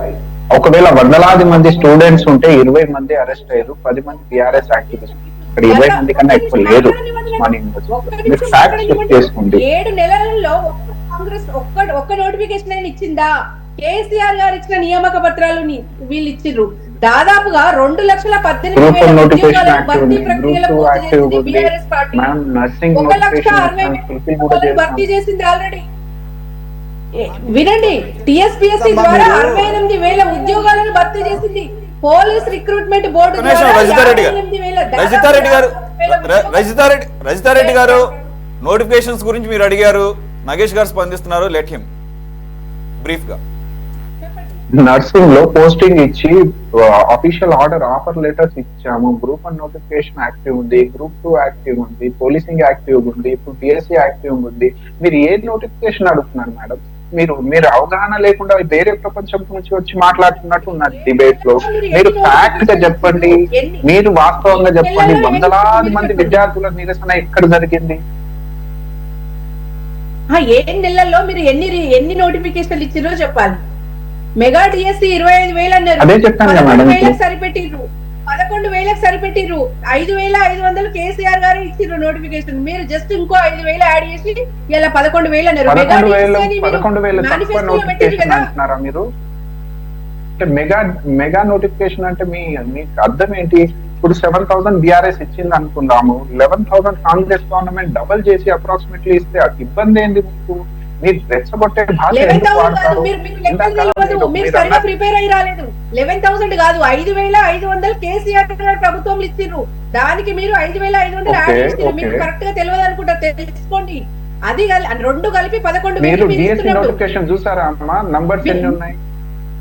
ఒకవేళ వందలాది మంది స్టూడెంట్స్ ఉంటే 20 మంది అరెస్ట్ అయ్యారు, 10 మంది టిఆర్ఎస్ యాక్టివిస్ట్. ఇక్కడ 20 మంది కన్నా ఎక్కువ లేరు మన యూనివర్సిటీ. మీరు ఫ్యాక్ట్స్ చెక్ చేసుకోండి. 7 నెలలలో కాంగ్రెస్ ఒక్క నోటిఫికేషన్ అయినా ఇచ్చిందా? కేసీఆర్ గారు ఇచ్చిన నియామక పత్రాలు వీళ్ళు ఇచ్చిర్రు. దాదాపుగా 2,18,000 గ్రూప్ వన్ నోటిఫికేషన్ ఉద్యోగాలను యాక్టివ్ భర్తీ ఉంది, ప్రక్రియలో గ్రూప్ టూ పూర్తి యాక్టివ్ చేసింది ఉంది, BRS party. Ma'am nursing 1,60,000 notification fulfil కూడా భర్తీ చేస్తాం. చేసింది ఆల్రెడీ. వినండి, టిఎస్పిఎస్సి ద్వారా 68,000 ఉద్యోగాలను భర్తీ చేసింది. పోలీస్ రిక్రూట్మెంట్ బోర్డు ద్వారా రజితారెడ్డి గారు 58,000 రజితారెడ్డి గారు నోటిఫికేషన్స్ గురించి మీరు అడిగారు, నగేష్ గారు స్పందిస్తున్నారు. లెట్ హిమ్ బ్రీఫ్ గా. నర్సింగ్ లో పోస్టింగ్ ఇచ్చి అఫీషియల్ ఆర్డర్ ఆఫర్ లెటర్స్ ఇచ్చాము. గ్రూప్ 1 నోటిఫికేషన్ యాక్టివ్ ఉంది, గ్రూప్ 2 యాక్టివ్ ఉంది, పోలీసింగ్ యాక్టివ్ ఉంది, ఇప్పుడు పిఎస్సి యాక్టివ్ ఉంది. మీరు ఏ నోటిఫికేషన్ అడుగుతున్నారు మేడం? మీరు అవగాహన లేకుండా వేరే ప్రపంచం నుంచి వచ్చి మాట్లాడుతున్నట్టు ఉన్నారు డిబేట్ లో. మీరు ఫ్యాక్ట్ గా చెప్పండి, మీరు వాస్తవంగా చెప్పండి. వందలాది మంది విద్యార్థుల నిరసన ఎక్కడ జరిగింది? ఏ నెలల్లో మీరు ఎన్ని నోటిఫికేషన్లు ఇచ్చిరో చెప్పాలి. మెగా డిఎస్సి 25,000 అన్నారు. అదే చెప్పాను కదా మేడం. 11,000 సరిపెట్టిర్రు. 11,000 సరిపెట్టిర్రు. 5,500 కేసీఆర్ గారు ఇచ్చిర్రు నోటిఫికేషన్. మీరు జస్ట్ ఇంకో 5,000 యాడ్ చేసి ఇలా 11,000 అన్నారు. 11,000 తక్కువ నోటిఫికేషన్ అంటున్నారా మీరు? అంటే మెగా నోటిఫికేషన్ అంటే మీకు అర్థం ఏంటి? ఇప్పుడు 7,000 బీఆర్ఎస్ ఇచ్చింది అనుకుందాము, 11,000 కాంగ్రెస్ గవర్నమెంట్ డబుల్ చేసి అప్రాక్సిమేట్లీ ఇస్తే ఇబ్బంది ఏంది మీకు? మీరు రెచ్చగొట్టే భాష ఎందుకు వాడతారు? మీరు సరిగా ప్రిపేర్ అయ్యి రాలేదు. 11,000 కాదు, 5,500 కేసీఆర్ ప్రభుత్వం ఇచ్చిర్రు. దానికి మీరు 5,500 యాడ్ చేసి మీకు కరెక్ట్ గా తెలియదు అనుకుంటా, తెలుసుకోండి. అది రెండు కలిపి 11,000 మీరు డిఎస్సి నోటిఫికేషన్ చూసారా అమ్మా? నంబర్స్ ఎన్ని ఉన్నాయి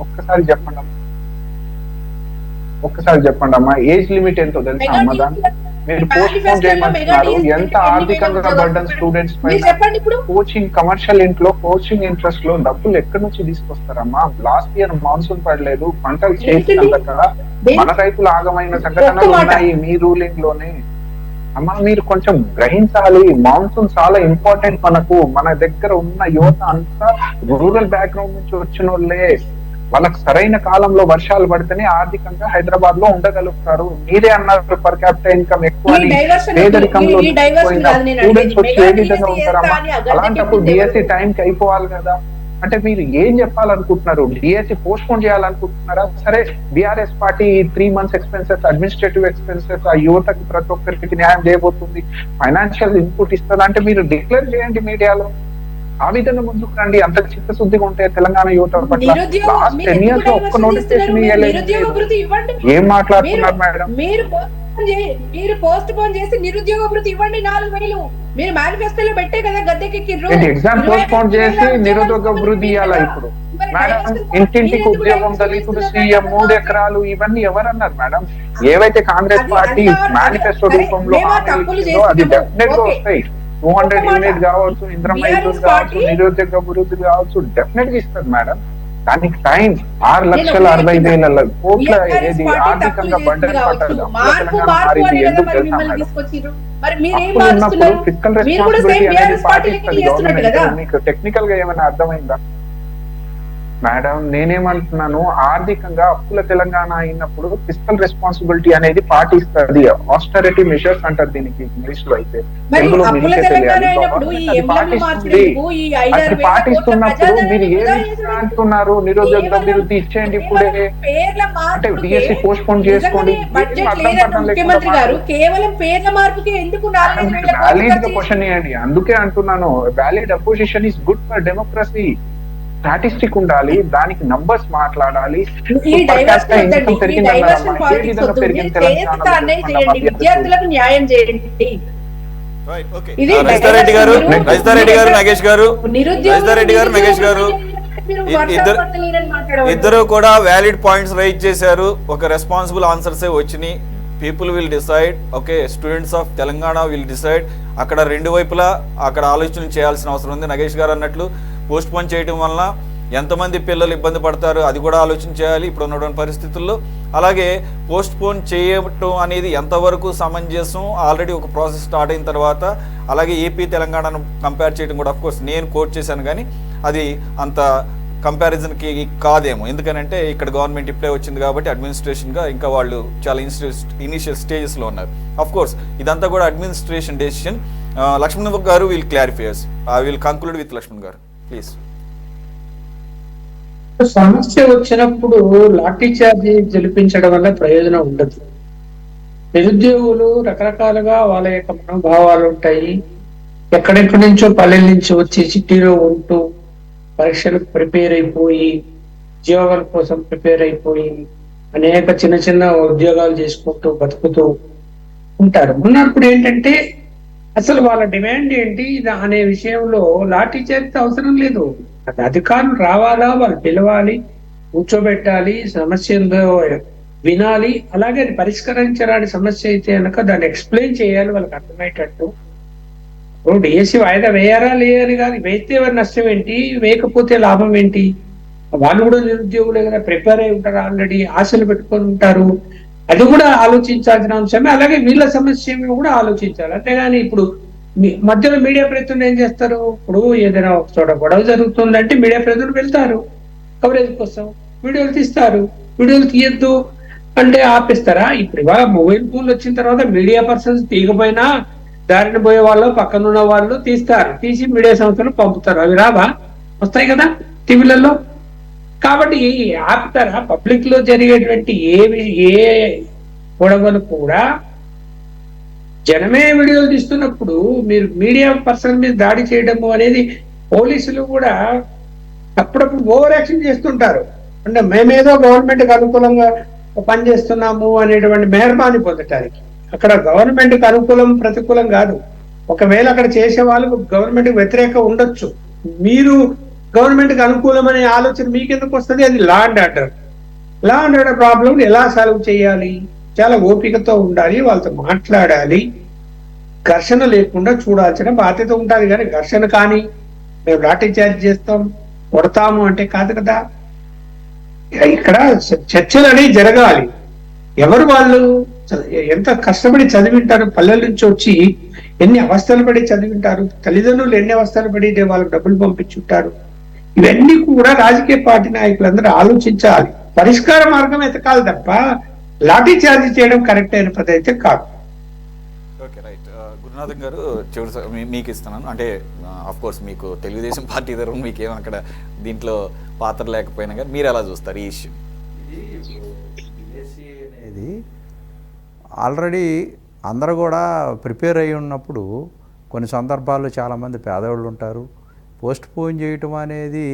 ఒక్కసారి చెప్పండి అమ్మా. ఏజ్ లిమిట్ ఎంతో తెలుసా అమ్మా? దాన్ని మీరు పోస్ట్ పోన్ చేయమంటున్నారు. ఎంత ఆర్థికంగా బర్డన్ స్టూడెంట్స్ పైన. కోచింగ్ కమర్షియల్ కోచింగ్ ఇంట్రెస్ట్ లో డబ్బులు ఎక్కడి నుంచి తీసుకొస్తారమ్మా? లాస్ట్ ఇయర్ మాన్సూన్ పడలేదు, పంటలు చేసినందుక మన రైతులు ఆగమైన సంఘటనలు ఉన్నాయి మీ రూలింగ్ లోనే. అమ్మా మీరు కొంచెం గ్రహించాలి. మాన్సూన్ చాలా ఇంపార్టెంట్ మనకు. మన దగ్గర ఉన్న యువత అంతా రూరల్ బ్యాక్గ్రౌండ్ నుంచి వచ్చిన వాళ్ళే. వాళ్ళకి సరైన కాలంలో వర్షాలు పడితేనే ఆర్థికంగా హైదరాబాద్ లో ఉండగలుగుతారు. మీరే అన్నారు పర్ క్యాపిటల్ ఇన్కమ్ ఎక్కువ అని. పేదరికంలో స్టూడెంట్స్ వచ్చి ఏ విధంగా ఉంటారమ్మా? అలాంటప్పుడు డిఎస్సి టైంకి అయిపోవాలి కదా. అంటే మీరు ఏం చెప్పాలనుకుంటున్నారు? డిఎస్సి పోస్ట్ పోన్ చేయాలనుకుంటున్నారా? సరే, BRS party 3 months expenses, administrative expenses ఆ యువతకి ప్రతి ఒక్కరికి న్యాయం చేయబోతుంది, ఫైనాన్షియల్ ఇన్పుట్ ఇస్తుంది అంటే మీరు డిక్లేర్ చేయండి మీడియాలో. ఆ విధంగా ముందుకు రండి. అంత చిత్తశుద్ధిగా ఉంటే తెలంగాణ యువత పట్ల. లాస్ట్ 10 years లో ఒక్క నోటిఫికేషన్ ఇవ్వలేదు. ఏం మాట్లాడుతున్నారు మేడం? మీరు పోస్ట్ పోన్ చేసి నిరుద్యోగ భృతి ఇవ్వండి 4,000. మీరు మేనిఫెస్టోలో పెట్టే కదా గద్దెకెక్కిర్రు. ఎగ్జామ్ పోస్ట్ పోన్ చేసి నిరుద్యోగ భృతి ఇవ్వాలా? ఇప్పుడు మేడం ఇంటింటికి ఉద్యోగం, దళితుడు సీఎం, 3 ఎకరాలు, ఇవన్నీ ఎవరన్నారు మేడం? ఏవైతే కాంగ్రెస్ పార్టీ మేనిఫెస్టో రూపంలో అది డెఫినెట్ గా వస్తాయి. 200 యూనిట్ కావచ్చు, ఇంద్రమ్మ ఇల్లు కావచ్చు, నిరుద్యోగ భృతి కావచ్చు, డెఫినెట్ గా ఇస్తారు మేడం. దానికి టైం 6,60,000 కోట్ల ఏది ఆర్థికంగా బడ్జెట్ పడ్డది. ఎందుకు తెలుసా మేడం? అప్పుడు ఉన్నప్పుడు ఫిస్కల్ రెస్పాన్సిబిలిటీ అనేది పాటిస్తుంది గవర్నమెంట్. మీకు టెక్నికల్ గా ఏమైనా అర్థమైందా మేడం? నేనేమంటున్నాను, ఆర్థికంగా అప్పుల తెలంగాణ అయినప్పుడు ఫిస్కల్ రెస్పాన్సిబిలిటీ అనేది పాటిస్తుంది. ఆస్టరిటీ మెషర్స్ అంటారు దీనికి ఇంగ్లీష్ లో. అయితే తెలుగులో మీకే తెలియాలి. అది పాటిస్తున్నప్పుడు మీరు ఏమి అంటున్నారు? నిరుద్యోగ అభివృద్ధి ఇచ్చేయండి ఇప్పుడే అంటే డిఎస్సి పోస్ట్ పోన్ చేసుకోండి. ముఖ్యమంత్రి గారు కేవలం పేర్ల మార్పుకి ఎందుకు వ్యాలిడ్ గా క్వశ్చన్ ఇవ్వండి. అందుకే అంటున్నాను, valid opposition is good for democracy. Statistic ఉండాలి, దానికి నంబర్స్ మాట్లాడాలి. ఈ డైవర్షన్ వద్దండి, ఈ డైవర్షన్ పాలిటిక్స్ వద్దు. మీరు చేత అన్యాయం చేయండి, విద్యార్థులకు న్యాయం చేయండి. ఇది రజితారెడ్డి గారు, రజితారెడ్డి గారు, నాగేష్ గారు, నిరుద్యోగులు, రజితారెడ్డి గారు, నాగేష్ గారు మీరు ఇద్దరు వర్తమానలేనని మాట్లాడవద్దు. ఇద్దరు కూడా వ్యాలిడ్ పాయింట్స్ రైజ్ చేశారు. ఒక రెస్పాన్సిబుల్ ఆన్సర్సే వచ్చినాయి. People will decide, okay, students of Telangana will decide. అక్కడ రెండు వైపులా అక్కడ ఆలోచన చేయాల్సిన అవసరం ఉంది. నగేష్ గారు అన్నట్లు పోస్ట్ పోన్ చేయడం వలన ఎంతమంది పిల్లలు ఇబ్బంది పడతారు అది కూడా ఆలోచన చేయాలి ఇప్పుడు ఉన్నటువంటి పరిస్థితుల్లో. అలాగే పోస్ట్ పోన్ చేయటం అనేది ఎంతవరకు సమంజసం, ఆల్రెడీ ఒక ప్రాసెస్ స్టార్ట్ అయిన తర్వాత. అలాగే ఏపీ తెలంగాణను కంపేర్ చేయడం కూడా అఫ్కోర్స్ నేను కోట్ చేశాను, కానీ అది అంత కంపారిజన్కి కాదేమో. ఎందుకనంటే ఇక్కడ గవర్నమెంట్ ఇప్పుడే వచ్చింది కాబట్టి అడ్మినిస్ట్రేషన్గా ఇంకా వాళ్ళు చాలా ఇనిషియల్ స్టేజెస్లో ఉన్నారు. అఫ్కోర్స్ ఇదంతా కూడా administration decision. Laxman garu will clarifies. I will conclude with Laxman garu, please. సమస్య వచ్చినప్పుడు లాఠీ చార్జీ జరిపించడం వల్ల ప్రయోజనం ఉండదు. నిరుద్యోగులు రకరకాలుగా వాళ్ళ యొక్క మనోభావాలు ఉంటాయి. ఎక్కడెక్కడి నుంచో పల్లెల నుంచి వచ్చి సిటీలో ఉంటూ పరీక్షలకు ప్రిపేర్ అయిపోయి, ఉద్యోగాల కోసం ప్రిపేర్ అయిపోయి అనేక చిన్న చిన్న ఉద్యోగాలు చేసుకుంటూ బతుకుతూ ఉంటారు. ఉన్నప్పుడు ఏంటంటే అసలు వాళ్ళ డిమాండ్ ఏంటి అనే విషయంలో లాఠీ చార్జ్ అవసరం లేదు. అది అధికారులు రావాలా, వాళ్ళు పిలవాలి, కూర్చోబెట్టాలి, సమస్యలో వినాలి. అలాగే అది పరిష్కరించరాని సమస్య అయితే కనుక దాన్ని ఎక్స్ప్లెయిన్ చేయాలి వాళ్ళకి అర్థమయ్యేటట్టు. ఇప్పుడు డిఎస్సి వాయిదా వేయారా లేదని కానీ వేస్తే వారి నష్టం ఏంటి, వేయకపోతే లాభం ఏంటి? వాళ్ళు కూడా నిరుద్యోగులే కదా, ప్రిపేర్ అయి ఉంటారు, ఆల్రెడీ ఆశలు పెట్టుకొని ఉంటారు. అది కూడా ఆలోచించాల్సిన అంశమే. అలాగే వీళ్ళ సమస్య కూడా ఆలోచించాలి. అంతేగాని ఇప్పుడు మధ్యలో మీడియా ప్రతినిధులు ఏం చేస్తారు? ఇప్పుడు ఏదైనా ఒక చోట గొడవ జరుగుతుందంటే మీడియా ప్రతినిధులు వెళ్తారు, కవరేజ్ కోసం వీడియోలు తీస్తారు. వీడియోలు తీయద్దు అంటే ఆపేస్తారా? ఇప్పుడు ఇవాళ మొబైల్ ఫోన్లు వచ్చిన తర్వాత మీడియా పర్సన్స్ తీయకపోయినా దారిని పోయే వాళ్ళు, పక్కనున్న వాళ్ళు తీస్తారు, తీసి మీడియా సంస్థలు పంపుతారు. అవి రావా? వస్తాయి కదా టీవీలలో. కాబట్టి ఆపుతారా? పబ్లిక్ లో జరిగేటువంటి ఏ గొడవలు కూడా జనమే వీడియోలు తీస్తున్నప్పుడు మీరు మీడియా పర్సన్ మీద దాడి చేయడము అనేది, పోలీసులు కూడా అప్పుడప్పుడు ఓవర్ యాక్షన్ చేస్తుంటారు. అంటే మేమేదో గవర్నమెంట్కి అనుకూలంగా పనిచేస్తున్నాము అనేటువంటి మెహర్బాని పొందటానికి. అక్కడ గవర్నమెంట్కి అనుకూలం ప్రతికూలం కాదు. ఒకవేళ అక్కడ చేసే వాళ్ళు గవర్నమెంట్కి వ్యతిరేకంగా ఉండొచ్చు, మీరు గవర్నమెంట్కి అనుకూలం అనే ఆలోచన మీకెందుకు వస్తుంది? అది law and order. Law and order problem ఎలా సాల్వ్ చేయాలి? చాలా ఓపికతో ఉండాలి, వాళ్ళతో మాట్లాడాలి, ఘర్షణ లేకుండా చూడాల్సిన బాధ్యత ఉంటుంది. కానీ ఘర్షణ కానీ మేము లాఠీ చార్జ్ చేస్తాం, కొడతాము అంటే కాదు కదా. ఇక్కడ చర్చలు అనేవి జరగాలి. ఎవరు వాళ్ళు ఎంత కష్టపడి చదివింటారు, పల్లెల నుంచి వచ్చి ఎన్ని అవస్థలు పడి చదివింటారు, తల్లిదండ్రులు ఎన్ని అవస్థలు పడి వాళ్ళకి డబ్బులు పంపించుంటారు. ఇవన్నీ కూడా రాజకీయ పార్టీ నాయకులందరూ ఆలోచించాలి, పరిష్కార మార్గం ఎతకాలి తప్ప లాఠీ చార్జ్ చేయడం కరెక్ట్ అయిన పద్ధతి అయితే కాదు. Okay, right. గురునాథన్ గారు చివరి మీకు ఇస్తున్నాను. అంటే కోర్స్ మీకు తెలుగుదేశం పార్టీ తరఫున మీకేమో అక్కడ దీంట్లో పాత్ర లేకపోయినా కానీ మీరు ఎలా చూస్తారు ఈ ఇష్యూ? అనేది ఆల్రెడీ అందరూ కూడా ప్రిపేర్ అయి ఉన్నప్పుడు కొన్ని సందర్భాల్లో చాలామంది పేదవాళ్ళు ఉంటారు. పోస్ట్ పోన్ చేయటం అనేది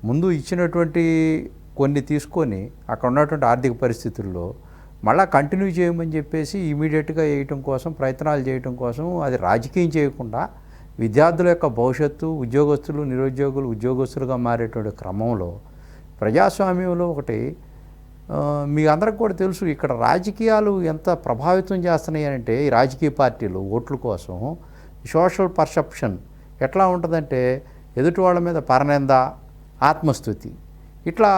ముందు ఇచ్చినటువంటి కొన్ని తీసుకొని అక్కడ ఉన్నటువంటి ఆర్థిక పరిస్థితుల్లో మళ్ళీ కంటిన్యూ చేయమని చెప్పేసి ఇమీడియట్గా వేయటం కోసం ప్రయత్నాలు చేయటం కోసం, అది రాజకీయం చేయకుండా విద్యార్థుల యొక్క భవిష్యత్తు, ఉద్యోగస్తులు, నిరుద్యోగులు ఉద్యోగస్తులుగా మారేటువంటి క్రమంలో ప్రజాస్వామ్యంలో ఒకటి మీ అందరికి కూడా తెలుసు, ఇక్కడ రాజకీయాలు ఎంత ప్రభావితం చేస్తున్నాయి అంటే ఈ రాజకీయ పార్టీలు ఓట్ల కోసం సోషల్ పర్సెప్షన్ ఎట్లా ఉంటుందంటే ఎదుటి వాళ్ళ మీద పరనింద, ఆత్మస్తుతి, ఇట్లా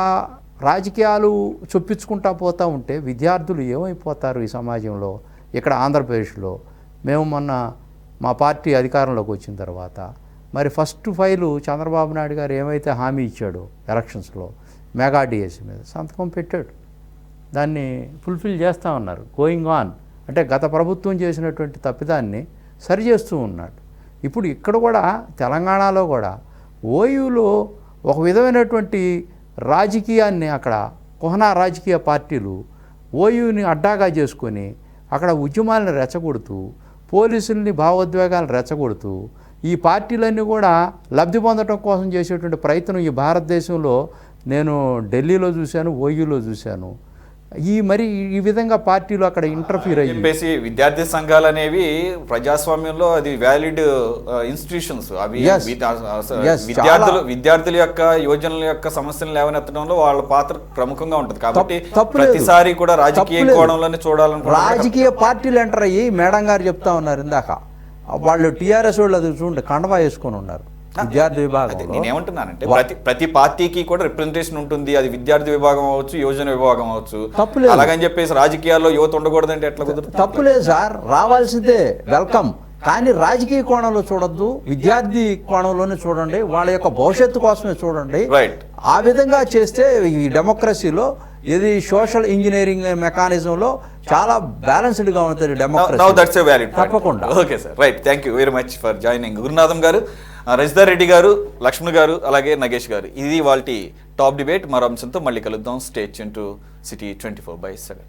రాజకీయాలు చొప్పించుకుంటా పోతూ ఉంటే విద్యార్థులు ఏమైపోతారు ఈ సమాజంలో? ఇక్కడ ఆంధ్రప్రదేశ్లో మేము మొన్న మా పార్టీ అధికారంలోకి వచ్చిన తర్వాత మరి ఫస్ట్ ఫైలు చంద్రబాబు నాయుడు గారు ఏమైతే హామీ ఇచ్చాడో ఎలక్షన్స్లో మెగా డిఎస్సి మీద సంతకం పెట్టాడు. దాన్ని ఫుల్ఫిల్ చేస్తూ ఉన్నారు, గోయింగ్ ఆన్. అంటే గత ప్రభుత్వం చేసినటువంటి తప్పిదాన్ని సరిచేస్తూ ఉన్నాడు. ఇప్పుడు ఇక్కడ కూడా తెలంగాణలో కూడా ఓయూలో ఒక విధమైనటువంటి రాజకీయాన్ని అక్కడ కుహనా రాజకీయ పార్టీలు ఓయూని అడ్డాగా చేసుకొని అక్కడ ఉద్యమాలను రెచ్చగొడుతూ, పోలీసుల్ని భావోద్వేగాలను రెచ్చగొడుతూ ఈ పార్టీలన్నీ కూడా లబ్ధి పొందడం కోసం చేసేటువంటి ప్రయత్నం ఈ భారతదేశంలో నేను ఢిల్లీలో చూశాను, ఓయూలో చూశాను. ఈ విధంగా పార్టీలు అక్కడ ఇంటర్ఫీర్ అయ్యి చెప్పేసి విద్యార్థి సంఘాలు అనేవి ప్రజాస్వామ్యంలో అది వ్యాలిడ్ ఇన్స్టిట్యూషన్స్. అవి విద్యార్థుల యొక్క యోజనల యొక్క సమస్యలు లేవనెత్తడంలో వాళ్ళ పాత్ర ప్రముఖంగా ఉంటుంది. కాబట్టి ప్రతిసారి కూడా రాజకీయ కోణంలోనే చూడాలని రాజకీయ పార్టీలు ఎంటర్ అయ్యి మేడం గారు చెప్తా ఉన్నారు ఇందాక, వాళ్ళు టీఆర్ఎస్ వాళ్ళు అది చూడండి కండవా వేసుకొని ఉన్నారు విద్యార్థి విభాగం. నేనేమంటున్నానంటే ప్రతి పార్టీకి కూడా రిప్రజెంటేషన్ ఉంటుంది. అది విద్యార్థి విభాగం అవ్వచ్చు, యోజన విభాగం అవ్వచ్చు. తప్పులేదు. అలాగని చెప్పేసి రాజకీయాల్లో యువత ఉండకూడదంటే ఎట్లా కుదురుతుంది? తప్పులేదు సార్, రావాల్సిందే, వెల్కమ్. కానీ రాజకీయ కోణంలో చూడొద్దు, విద్యార్థి కోణంలోనే చూడండి, వాళ్ళ యొక్క భవిష్యత్తు కోసమే చూడండి. రైట్. ఆ విధంగా చేస్తే ఈ డెమోక్రసీలో ఇది సోషల్ ఇంజనీరింగ్ మెకానిజంలో చాలా బ్యాలెన్స్డ్గా ఉంటుంది డెమోక్రసీ. తప్పకుండా. Okay sir, right. Thank you very much for joining. Gurunatham గారు, రజితార్ రెడ్డి గారు, లక్ష్మణ్ గారు, అలాగే నగేష్ గారు. ఇది వాళ్ళ టాప్ డిబేట్. మరో అంశంతో మళ్ళీ కలుద్దాం. Stay tune to city 24/7.